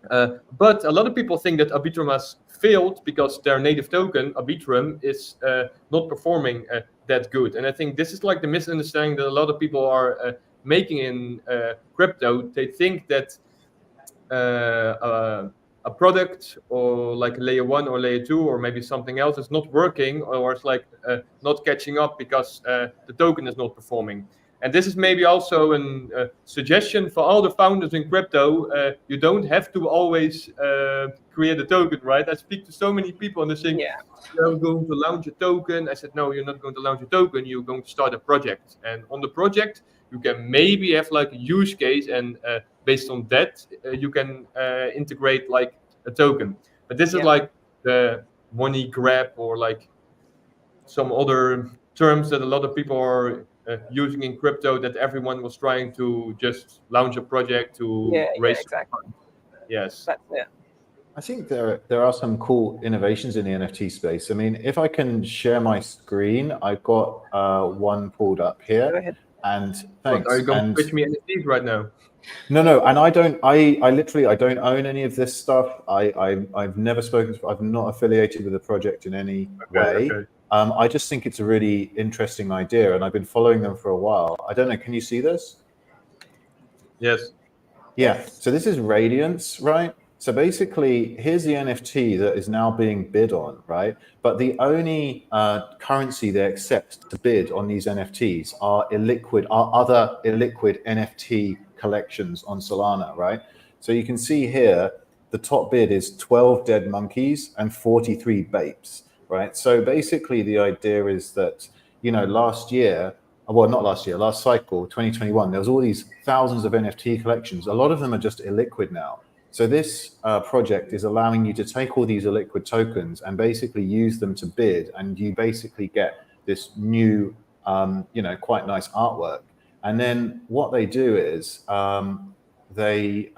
But a lot of people think that Arbitrum has failed because their native token, Arbitrum, is not performing that good. And I think this is like the misunderstanding that a lot of people are making in crypto. They think that a product or like layer 1 or layer 2 or maybe something else is not working, or it's like not catching up because the token is not performing. And this is maybe also a suggestion for all the founders in crypto. You don't have to always create a token, right? I speak to so many people and they think, you're going to launch a token. I said, no, you're not going to launch a token. You're going to start a project. And on the project, you can maybe have like a use case. And based on that, you can integrate like a token. But this is like the money grab or like some other terms that a lot of people are using in crypto, that everyone was trying to just launch a project to raise exactly. Yes, that's it. I think there are some cool innovations in the NFT space. I mean, if I can share my screen, I've got one pulled up here. Go ahead. And thanks. What, are you going to pitch me NFTs right now? No, and I literally don't own any of this stuff. I've never spoken to, I'm not affiliated with the project in any way. Okay. I just think it's a really interesting idea, and I've been following them for a while. I don't know, can you see this? Yes. Yeah, so this is Radiance, right? So basically, here's the NFT that is now being bid on, right? But the only currency they accept to bid on these NFTs are other illiquid NFT collections on Solana, right? So you can see here, the top bid is 12 dead monkeys and 43 Bapes, right? So basically the idea is that, last cycle, 2021, there was all these thousands of NFT collections. A lot of them are just illiquid now. So this project is allowing you to take all these illiquid tokens and basically use them to bid, and you basically get this new, quite nice artwork. And then what they do is they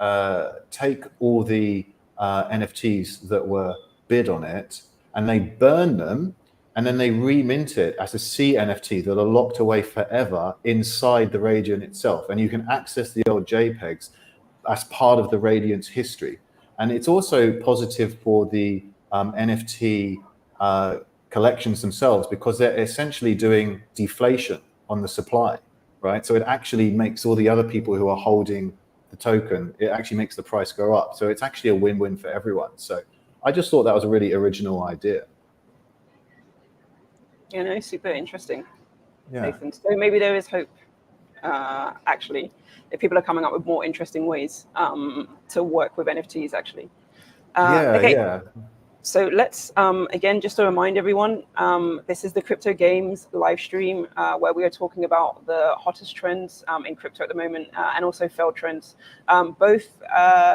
take all the NFTs that were bid on it, and they burn them, and then they remint it as a C NFT that are locked away forever inside the Radiant itself. And you can access the old JPEGs as part of the Radiance history. And it's also positive for the NFT collections themselves, because they're essentially doing deflation on the supply, right? So it actually makes all the other people who are holding the token, it actually makes the price go up. So it's actually a win-win for everyone. So I just thought that was a really original idea. Super interesting. Yeah. Nathan. So maybe there is hope, actually, if people are coming up with more interesting ways to work with NFTs, actually. Yeah. So let's, again, just to remind everyone, this is the Crypto Games live stream where we are talking about the hottest trends in crypto at the moment and also failed trends, both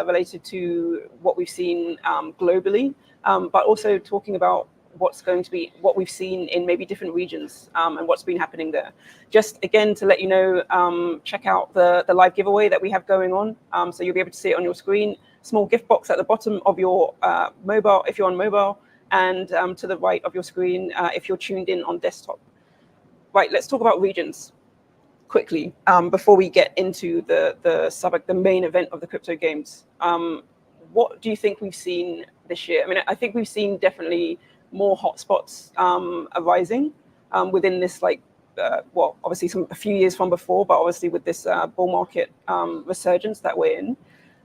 related to what we've seen globally, but also talking about what we've seen in maybe different regions and what's been happening there. Just again, to let you know, check out the live giveaway that we have going on. So you'll be able to see it on your screen. Small gift box at the bottom of your mobile, if you're on mobile, and to the right of your screen, if you're tuned in on desktop. Right, let's talk about regions quickly before we get into the main event of the Crypto Games. What do you think we've seen this year? I mean, I think we've seen definitely more hotspots arising within this, obviously a few years from before, but obviously with this bull market resurgence that we're in.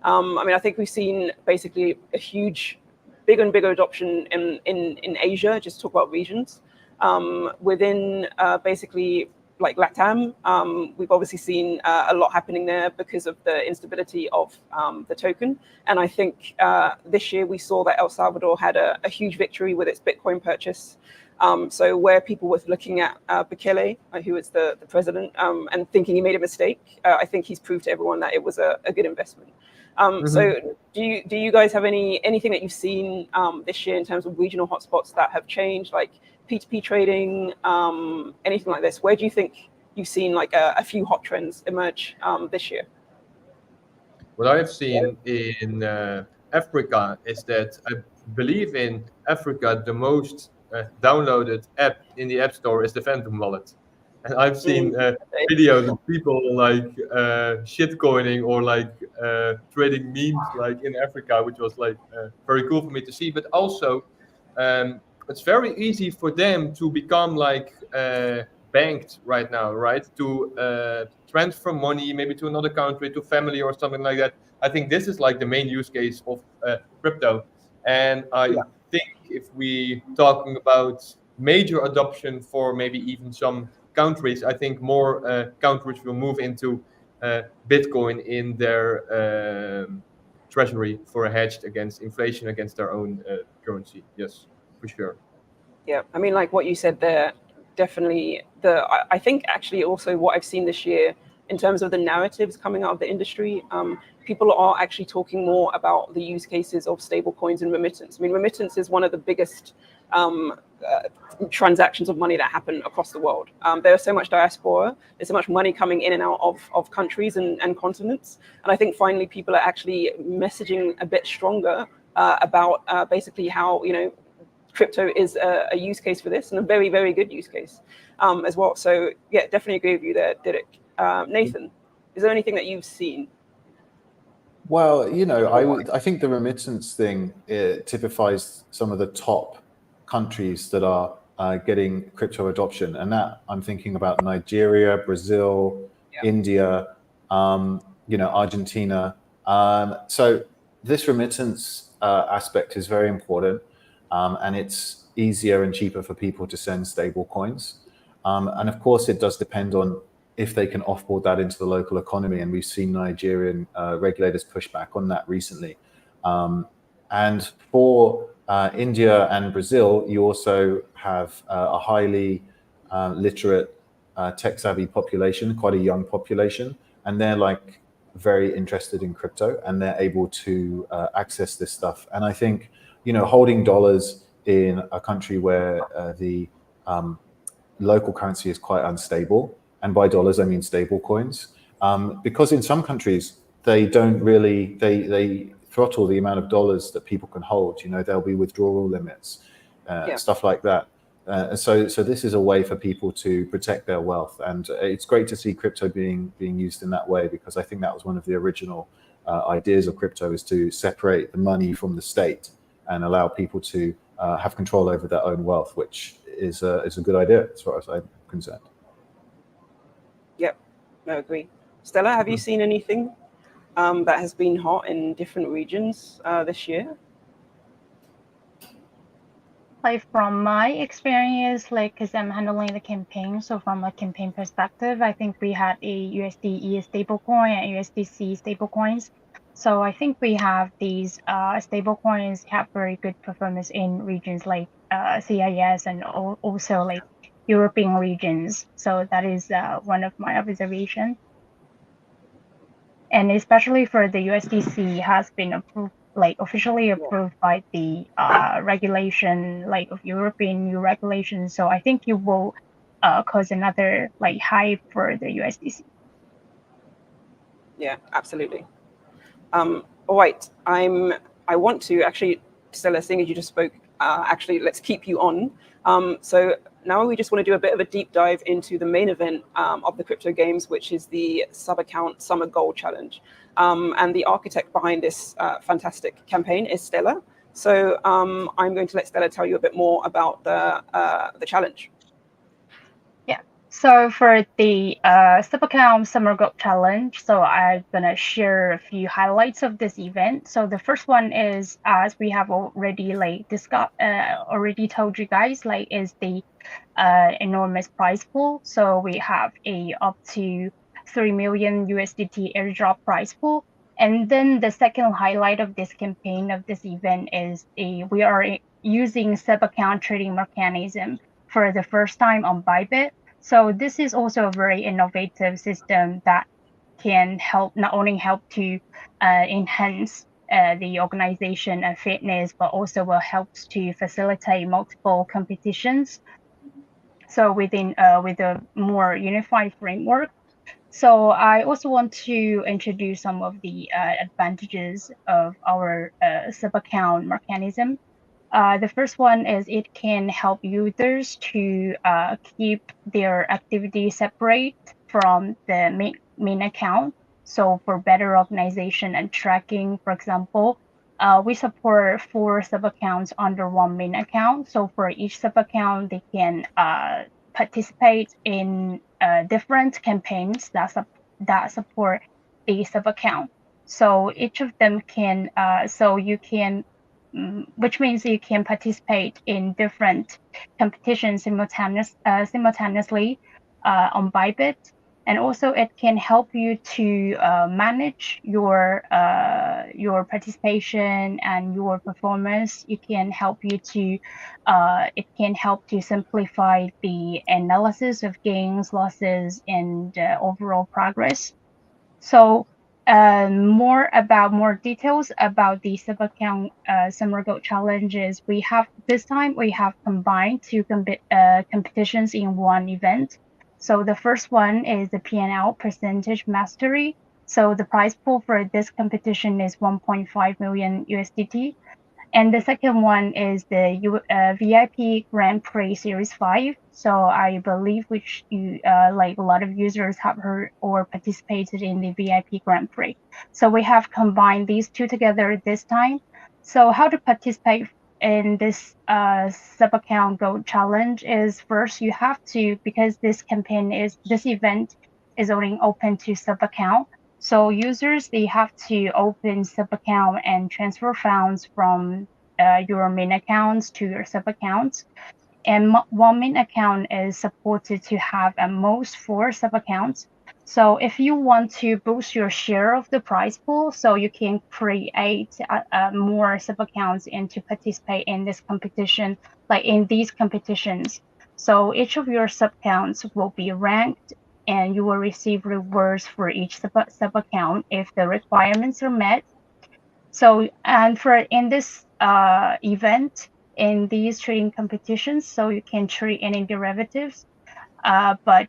I think we've seen basically a huge, bigger and bigger adoption in Asia, just talk about regions, within basically like LATAM. We've obviously seen a lot happening there because of the instability of the token. And I think this year we saw that El Salvador had a huge victory with its Bitcoin purchase. So where people were looking at Bukele, who is the president, and thinking he made a mistake, I think he's proved to everyone that it was a good investment. So do you guys have anything that you've seen this year in terms of regional hotspots that have changed, like P2P trading, anything like this? Where do you think you've seen like a few hot trends emerge this year? What I've seen in Africa is that I believe in Africa the most downloaded app in the App Store is the Phantom Wallet. And I've seen videos of people like shitcoining or like trading memes like in Africa, which was like very cool for me to see. But also, it's very easy for them to become like banked right now, right? To transfer money maybe to another country, to family or something like that. I think this is like the main use case of crypto. And I think if we talking about major adoption for maybe even some countries, I think more countries will move into Bitcoin in their treasury for a hedge against inflation, against their own currency. Yes, for sure. Yeah, I mean, like what you said there, definitely. I think actually also what I've seen this year in terms of the narratives coming out of the industry, people are actually talking more about the use cases of stable coins and remittance. I mean, remittance is one of the biggest transactions of money that happen across the world. There's so much diaspora, there's so much money coming in and out of countries and continents. And I think finally people are actually messaging a bit stronger about basically how, crypto is a use case for this, and a very, very good use case as well. So yeah, definitely agree with you there, Didic. Nathan, is there anything that you've seen? Well, I think the remittance thing typifies some of the top countries that are getting crypto adoption, and that I'm thinking about Nigeria, Brazil, India, Argentina. So this remittance aspect is very important, and it's easier and cheaper for people to send stable coins. And of course, it does depend on if they can offboard that into the local economy. And we've seen Nigerian regulators push back on that recently. And for India and Brazil, you also have a highly literate, tech-savvy population, quite a young population, and they're like very interested in crypto, and they're able to access this stuff. And I think, holding dollars in a country where the local currency is quite unstable, and by dollars I mean stable coins, because in some countries they don't really, they throttle the amount of dollars that people can hold. There'll be withdrawal limits, stuff like that. So this is a way for people to protect their wealth, and it's great to see crypto being used in that way, because I think that was one of the original ideas of crypto, is to separate the money from the state and allow people to have control over their own wealth, which is a good idea as far as I'm concerned. Yep, I agree. Stella, have you seen anything that has been hot in different regions this year? Like from my experience, because I'm handling the campaign, so from a campaign perspective, I think we had a USDE stablecoin and USDC stablecoins. So I think we have these stablecoins have very good performance in regions like CIS and also like European regions. So that is one of my observations. And especially for the USDC has been approved, officially approved by the regulation, of European new regulations. So I think it will cause another hype for the USDC. Yeah, absolutely. All right, I want to actually, Stella, seeing as you just spoke, actually let's keep you on. So now we just want to do a bit of a deep dive into the main event of the crypto games, which is the sub-account Summer Gold Challenge. And the architect behind this fantastic campaign is Stella. So I'm going to let Stella tell you a bit more about the challenge. Yeah. So for the sub account Summer Gold Challenge, so I'm gonna share a few highlights of this event. So the first one is, as we have already discussed, already told you guys, is the enormous prize pool. So we have a up to 3 million USDT airdrop prize pool. And then the second highlight of this campaign of this event is we are using sub account trading mechanism for the first time on Bybit. So this is also a very innovative system that can help not only help to enhance the organization and fitness, but also will help to facilitate multiple competitions. So within with a more unified framework. So I also want to introduce some of the advantages of our sub account mechanism. The first one is it can help users to keep their activity separate from the main account. So for better organization and tracking, for example, we support 4 sub accounts under one main account. So for each sub account, they can participate in different campaigns that support the sub account. So each of them can, so you can which means you can participate in different competitions simultaneously on Bybit. And also it can help you to manage your participation and your performance. It can help to simplify the analysis of gains, losses, and overall progress. So more details about the sub account Summer Gold challenges. We have combined 2 competitions in one event. So the first one is the P&L percentage mastery. So the prize pool for this competition is 1.5 million USDT. And the second one is the VIP Grand Prix Series 5. So I believe which you a lot of users have heard or participated in the VIP Grand Prix. So we have combined these two together this time. So how to participate in this sub account gold challenge is, first you have to, because this event is only open to sub account. So users, they have to open sub account and transfer funds from your main accounts to your sub accounts. And one main account is supported to have at most 4 sub accounts. So if you want to boost your share of the prize pool, so you can create more sub accounts and to participate in this competition, in these competitions. So each of your sub accounts will be ranked, and you will receive rewards for each sub account if the requirements are met. So, and for in this event, in these trading competitions, so you can trade any derivatives, but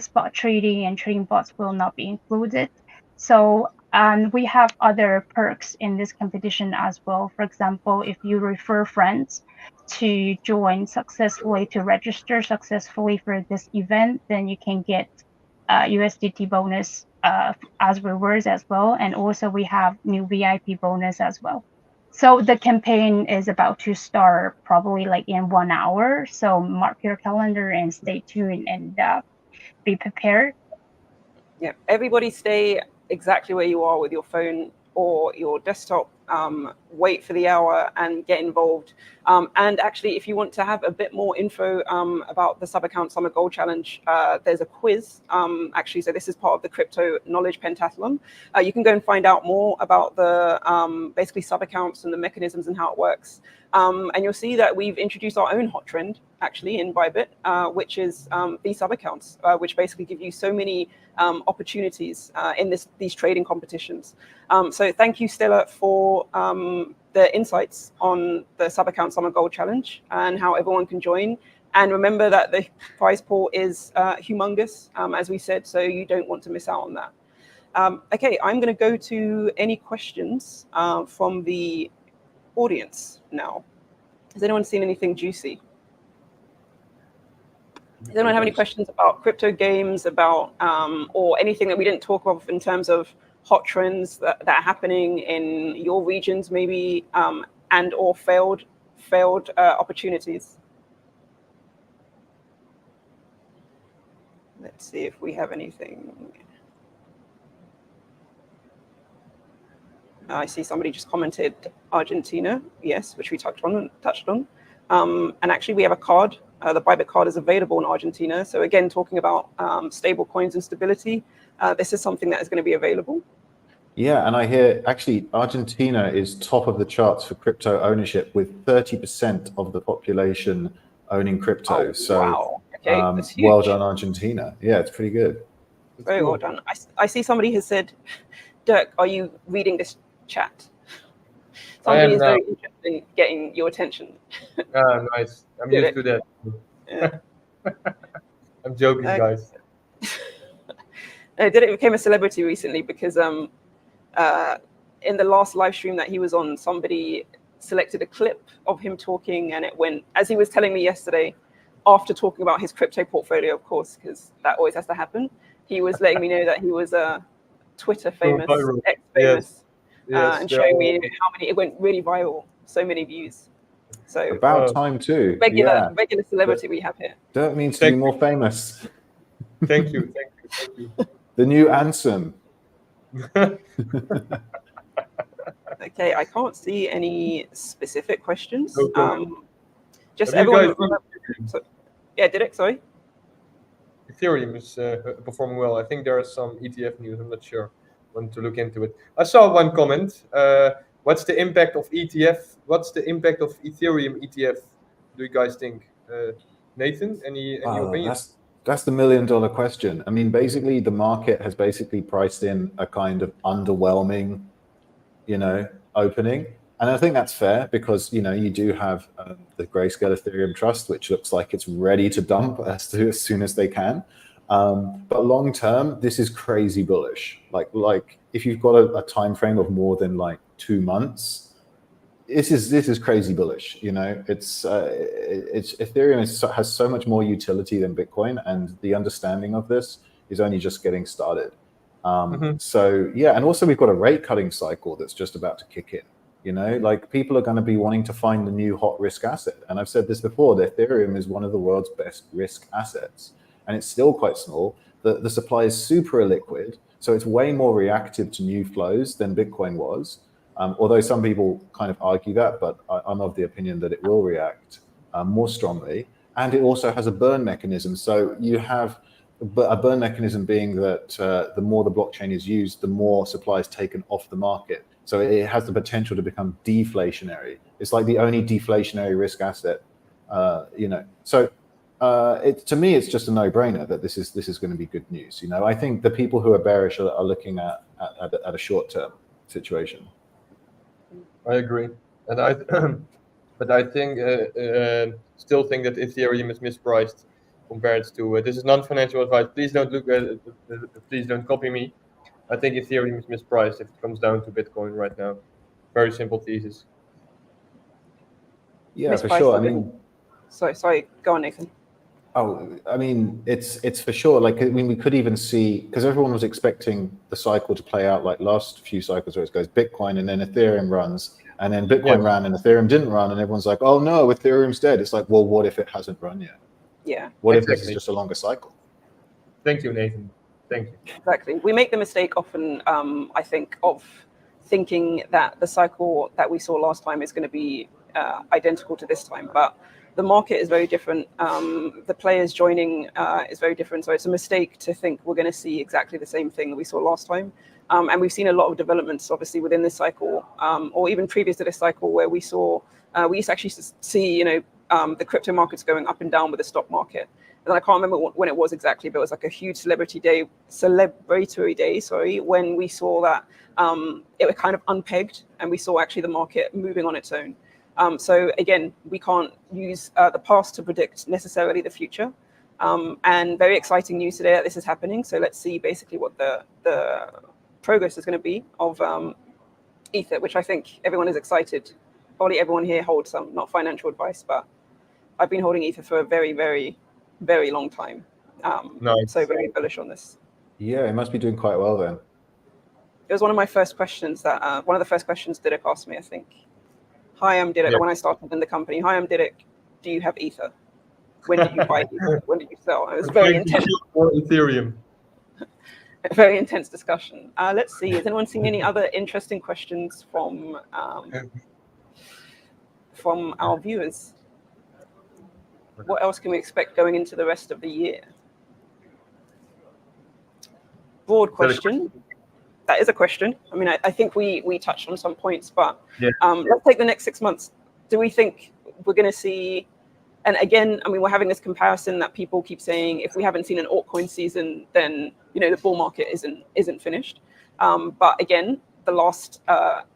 spot trading and trading bots will not be included. So, and we have other perks in this competition as well. For example, if you refer friends to register successfully for this event, then you can get USDT bonus as rewards as well. And also we have new VIP bonus as well. So the campaign is about to start probably in 1 hour. So mark your calendar and stay tuned and be prepared. Yeah, everybody stay exactly where you are with your phone or your desktop. Wait for the hour and get involved. And actually, if you want to have a bit more info about the sub account Summer Gold Challenge, there's a quiz. Actually, so this is part of the Crypto Knowledge Pentathlon. You can go and find out more about the basically sub accounts and the mechanisms and how it works. And you'll see that we've introduced our own hot trend actually in Bybit, which is these sub accounts, which basically give you so many opportunities in these trading competitions. So thank you, Stella, for the insights on the sub account Summer Gold Challenge and how everyone can join. And remember that the prize pool is humongous, as we said, so you don't want to miss out on that. Okay, I'm going to go to any questions from the audience now. Has anyone seen anything juicy? Does anyone have any questions about crypto games, about or anything that we didn't talk of in terms of hot trends that are happening in your regions, maybe, and or failed opportunities? Let's see if we have anything. I see somebody just commented Argentina, yes, which we touched on. And actually, we have a card. The Bybit card is available in Argentina. So again, talking about stable coins and stability, this is something that is going to be available. Yeah, and I hear actually Argentina is top of the charts for crypto ownership with 30% of the population owning crypto. Oh, so wow. Okay, that's huge. well done, Argentina. Yeah, it's pretty good. Very well done. I see somebody has said, Dirk, are you reading this chat? Somebody is very interested in getting your attention. Ah, nice. I'm used to that. Yeah. I'm joking, guys. Did it became a celebrity recently because in the last live stream that he was on, somebody selected a clip of him talking, and it went, as he was telling me yesterday, after talking about his crypto portfolio, of course, because that always has to happen. He was letting me know that he was Twitter famous, X famous, and showing me how many, it went really viral, so many views. So about time too. Regular celebrity we have here. Don't mean to be more famous. Thank you. The new Ansem. Okay, I can't see any specific questions. Okay. Just Have you everyone. guys Yeah, did it? Sorry. Ethereum is performing well. I think there is some ETF news. I'm not sure. Want to look into it. I saw one comment. What's the impact of ETF? What's the impact of Ethereum ETF? Do you guys think, Nathan? Any opinion? That's the $1 million question. I mean, basically, the market has basically priced in a kind of underwhelming, opening. And I think that's fair because, you do have the Grayscale Ethereum Trust, which looks like it's ready to dump as soon as they can. But long term, this is crazy bullish. Like if you've got a time frame of more than like 2 months, this is crazy bullish. It's Ethereum has so much more utility than Bitcoin, and the understanding of this is only just getting started. So yeah, and also we've got a rate cutting cycle that's just about to kick in. Like people are going to be wanting to find the new hot risk asset, and I've said this before: that Ethereum is one of the world's best risk assets, and it's still quite small. The supply is super illiquid, so it's way more reactive to new flows than Bitcoin was. Although some people kind of argue that, but I'm of the opinion that it will react more strongly. And it also has a burn mechanism. So you have a burn mechanism being that the more the blockchain is used, the more supply is taken off the market. So it has the potential to become deflationary. It's like the only deflationary risk asset, So to me, it's just a no-brainer that this is going to be good news. I think the people who are bearish are looking at a short-term situation. I agree, and but I think still think that Ethereum is mispriced compared to. This is non-financial advice. Please don't please don't copy me. I think Ethereum is mispriced if it comes down to Bitcoin right now. Very simple thesis. Yeah, for sure. I mean, sorry. Go on, Nathan. Oh, I mean, it's for sure. Like, I mean, we could even see, because everyone was expecting the cycle to play out like last few cycles where it goes Bitcoin and then Ethereum runs, and then Bitcoin ran and Ethereum didn't run, and everyone's like, oh no, Ethereum's dead. It's like, well, what if it hasn't run yet? Yeah. What if this is just a longer cycle? Thank you, Nathan. Thank you. Exactly. We make the mistake often, I think, of thinking that the cycle that we saw last time is going to be identical to this time, but the market is very different. The players joining is very different. So it's a mistake to think we're going to see exactly the same thing that we saw last time. And we've seen a lot of developments, obviously, within this cycle, or even previous to this cycle, where we used to actually see, the crypto markets going up and down with the stock market. And I can't remember when it was exactly, but it was like a huge celebratory day, when we saw that it was kind of unpegged, and we saw actually the market moving on its own. So again, we can't use the past to predict necessarily the future. And very exciting news today that this is happening. So let's see basically what the progress is going to be of Ether, which I think everyone is excited. Probably everyone here holds some, not financial advice, but I've been holding Ether for a very, very, very long time. Nice. So very bullish on this. Yeah, it must be doing quite well then. It was one of my first questions that one of the first questions Didic asked me, I think. Hi, I'm Didic. Yeah. When I started in the company, hi, I'm Didic. Do you have Ether? when did you buy? When did you sell? It was very intense. For Ethereum. Very intense discussion. Let's see. Has anyone seen any other interesting questions from our viewers? What else can we expect going into the rest of the year? Broad question. That is a question. I mean, I think we touched on some points, but let's take the next 6 months. Do we think we're going to see? And again, I mean, we're having this comparison that people keep saying, if we haven't seen an altcoin season, then the bull market isn't finished. But again, the last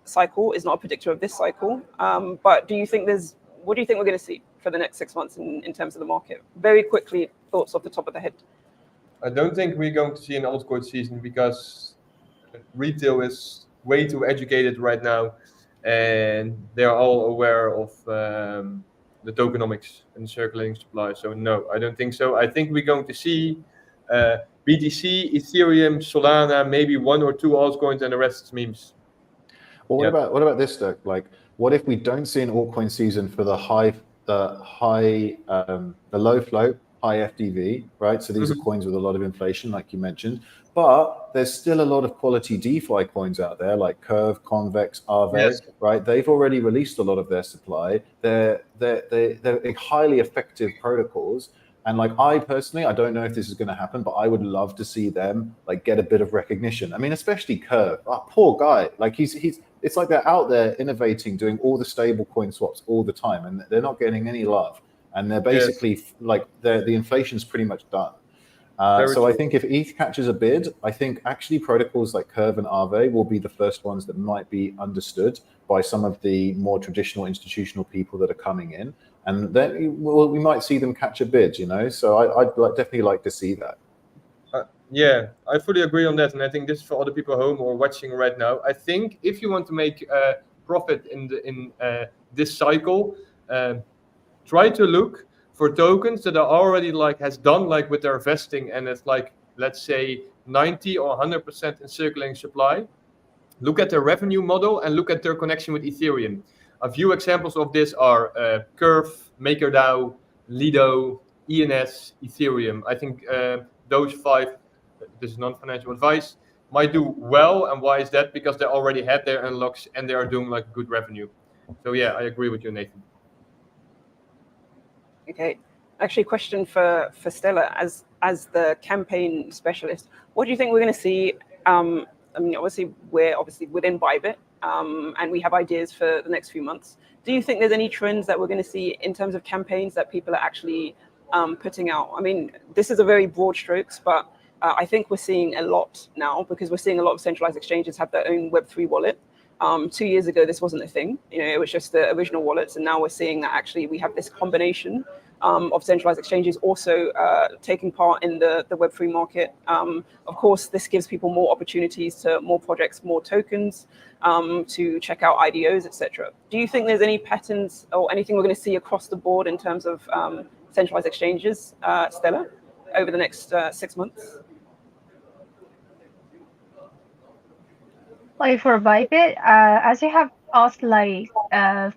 cycle is not a predictor of this cycle. But what do you think we're going to see for the next 6 months in terms of the market? Very quickly, thoughts off the top of the head. I don't think we're going to see an altcoin season because retail is way too educated right now, and they're all aware of the tokenomics and circulating supply. So no, I don't think so. I think we're going to see BTC, Ethereum, Solana, maybe one or two altcoins, and the rest is memes. Well, what about this, Dirk? Like, what if we don't see an altcoin season for the low float, high FDV, right? So these are coins with a lot of inflation, like you mentioned, but there's still a lot of quality DeFi coins out there, like Curve, Convex, Aave, right? They've already released a lot of their supply. They're highly effective protocols. And like I personally, I don't know if this is going to happen, but I would love to see them like get a bit of recognition. I mean, especially Curve. Oh, poor guy. Like it's like they're out there innovating, doing all the stable coin swaps all the time, and they're not getting any love. And they're basically like the inflation's pretty much done. So I think if ETH catches a bid, I think actually protocols like Curve and Aave will be the first ones that might be understood by some of the more traditional institutional people that are coming in. And then we might see them catch a bid, So I'd definitely like to see that. I fully agree on that. And I think this is for other people home or watching right now. I think if you want to make profit in this cycle, try to look for tokens that are already has done with their vesting, and it's let's say 90 or 100% in circulating supply. Look at their revenue model and look at their connection with Ethereum. A few examples of this are Curve, MakerDAO, Lido, ENS, Ethereum. I think those 5, this is non-financial advice, might do well. And why is that? Because they already had their unlocks and they are doing good revenue. So yeah, I agree with you, Nathan. Okay, actually, a question for Stella as the campaign specialist. What do you think we're going to see? I mean, we're within Bybit, and we have ideas for the next few months. Do you think there's any trends that we're going to see in terms of campaigns that people are actually putting out? I mean, this is a very broad strokes, but I think we're seeing a lot now because we're seeing a lot of centralized exchanges have their own Web3 wallet. 2 years ago, this wasn't a thing. It was just the original wallets, and now we're seeing that actually we have this combination of centralized exchanges also taking part in the Web3 market. Of course, this gives people more opportunities to more projects, more tokens, to check out IDOs, etc. Do you think there's any patterns or anything we're going to see across the board in terms of centralized exchanges, Stella, over the next 6 months? For Bybit, as you have asked,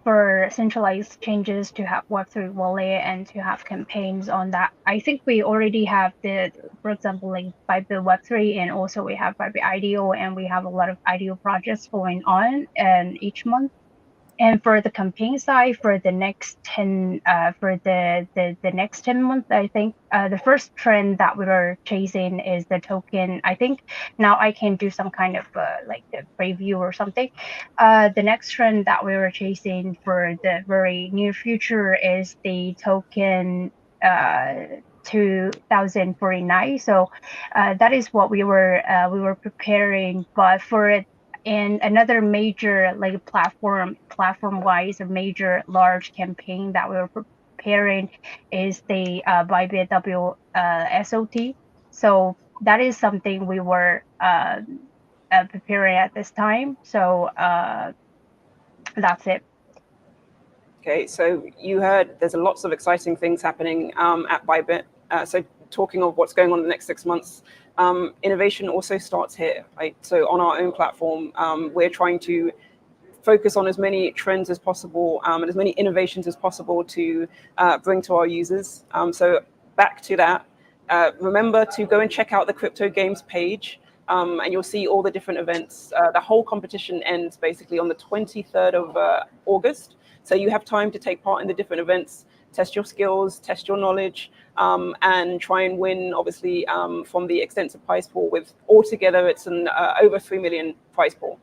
for centralized exchanges to have Web3 wallet and to have campaigns on that, I think we already have for example, Bybit Web3, and also we have Bybit IDO, and we have a lot of IDO projects going on each month. And for the campaign side, for the next 10 next 10 months, I think the first trend that we were chasing is the token. I think now I can do some kind of the preview or something. The next trend that we were chasing for the very near future is the token 2049. So that is what we were preparing, but for it. And another major platform-wise, a major large campaign that we were preparing is the Bybit SOT. So that is something we were preparing at this time. So that's it. Okay, so you heard there's lots of exciting things happening at Bybit. So talking of what's going on in the next 6 months, innovation also starts here, right? So on our own platform, we're trying to focus on as many trends as possible and as many innovations as possible to bring to our users. So back to that, remember to go and check out the Crypto Games page, and you'll see all the different events. The whole competition ends basically on the 23rd of August. So you have time to take part in the different events, test your skills, test your knowledge, and try and win, obviously, from the extensive prize pool. With altogether, it's an over 3 million prize pool.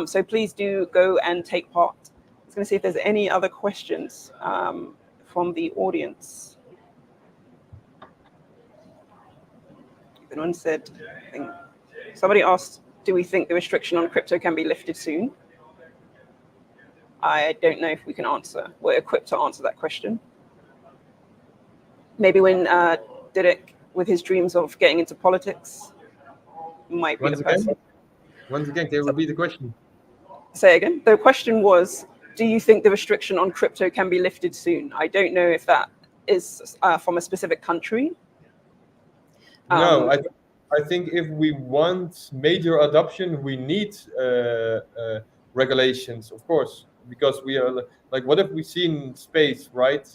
So please do go and take part. I was going to see if there's any other questions from the audience. Anyone said, I think somebody asked, do we think the restriction on crypto can be lifted soon? I don't know if we can answer. We're equipped to answer that question. Maybe when Didek, with his dreams of getting into politics, might be the person. Once again, can you repeat the question? Say again. The question was, do you think the restriction on crypto can be lifted soon? I don't know if that is from a specific country. No, I think if we want major adoption, we need regulations, of course, because we are like, what have we seen in space, right?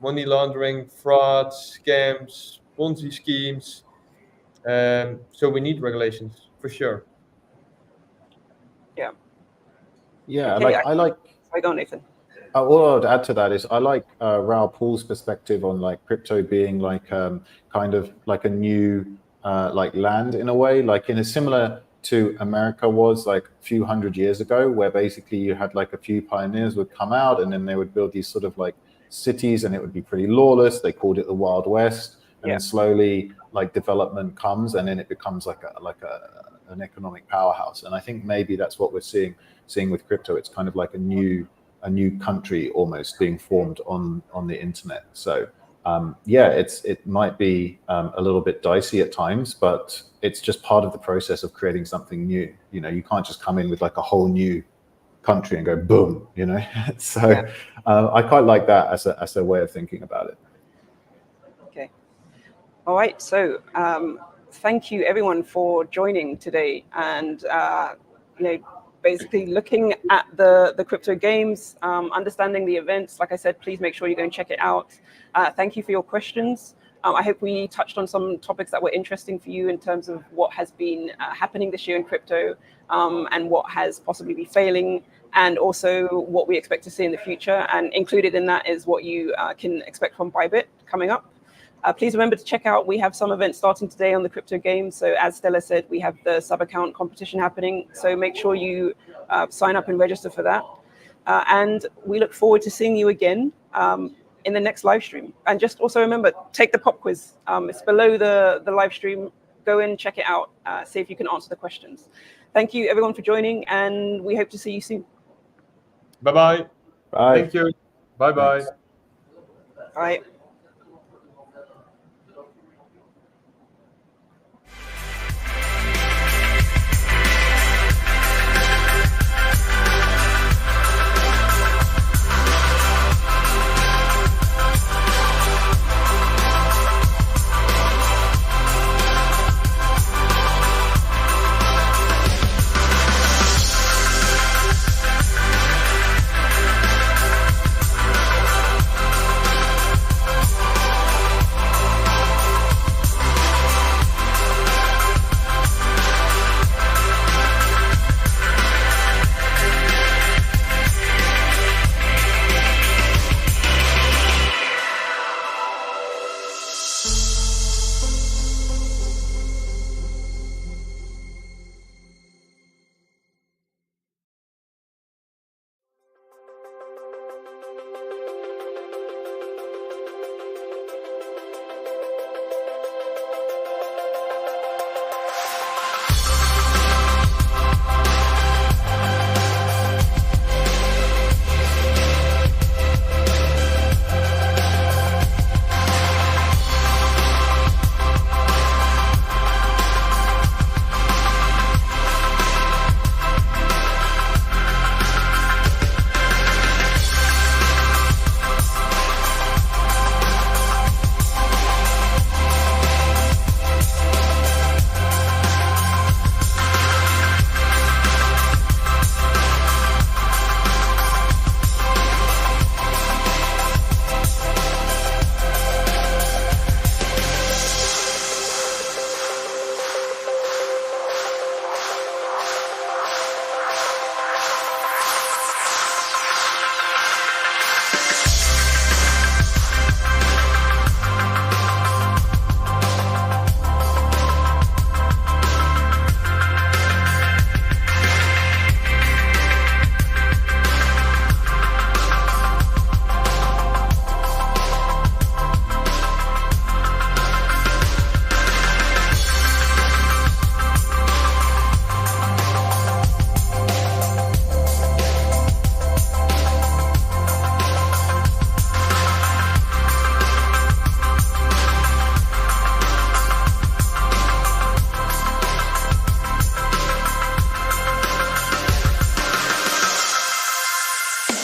Money laundering, fraud, scams, Ponzi schemes. So we need regulations for sure. Yeah. Yeah, Okay, I like. Sorry, go on, Nathan. All I would add to that is I like Raoul Paul's perspective on like crypto being like kind of like a new like land in a way, like in a similar to America was like a few hundred years ago, where basically you had like a few pioneers would come out and then they would build these sort of like cities and it would be pretty lawless. They called it the Wild West, and then slowly like development comes and then it becomes like an economic powerhouse. And I think maybe that's what we're seeing with crypto. It's kind of like a new country almost being formed on the internet. So yeah, it might be a little bit dicey at times, but it's just part of the process of creating something new. You know, you can't just come in with like a whole new country and go boom, you know. So I quite like that as a way of thinking about it. Okay. All right. So thank you everyone for joining today, and you know, basically looking at the crypto games, understanding the events. Like I said, please make sure you go and check it out. Thank you for your questions. I hope we touched on some topics that were interesting for you in terms of what has been happening this year in crypto, and what has possibly been failing, and also what we expect to see in the future. And included in that is what you can expect from Bybit coming up. Please remember to check out, we have some events starting today on the crypto games. So as Stella said, we have the sub-account competition happening. So make sure you sign up and register for that. And we look forward to seeing you again in the next live stream. And just also remember, take the pop quiz. It's below the live stream. Go in, check it out, see if you can answer the questions. Thank you everyone for joining, and we hope to see you soon. Bye-bye. Bye. Thank you. Bye-bye. All right.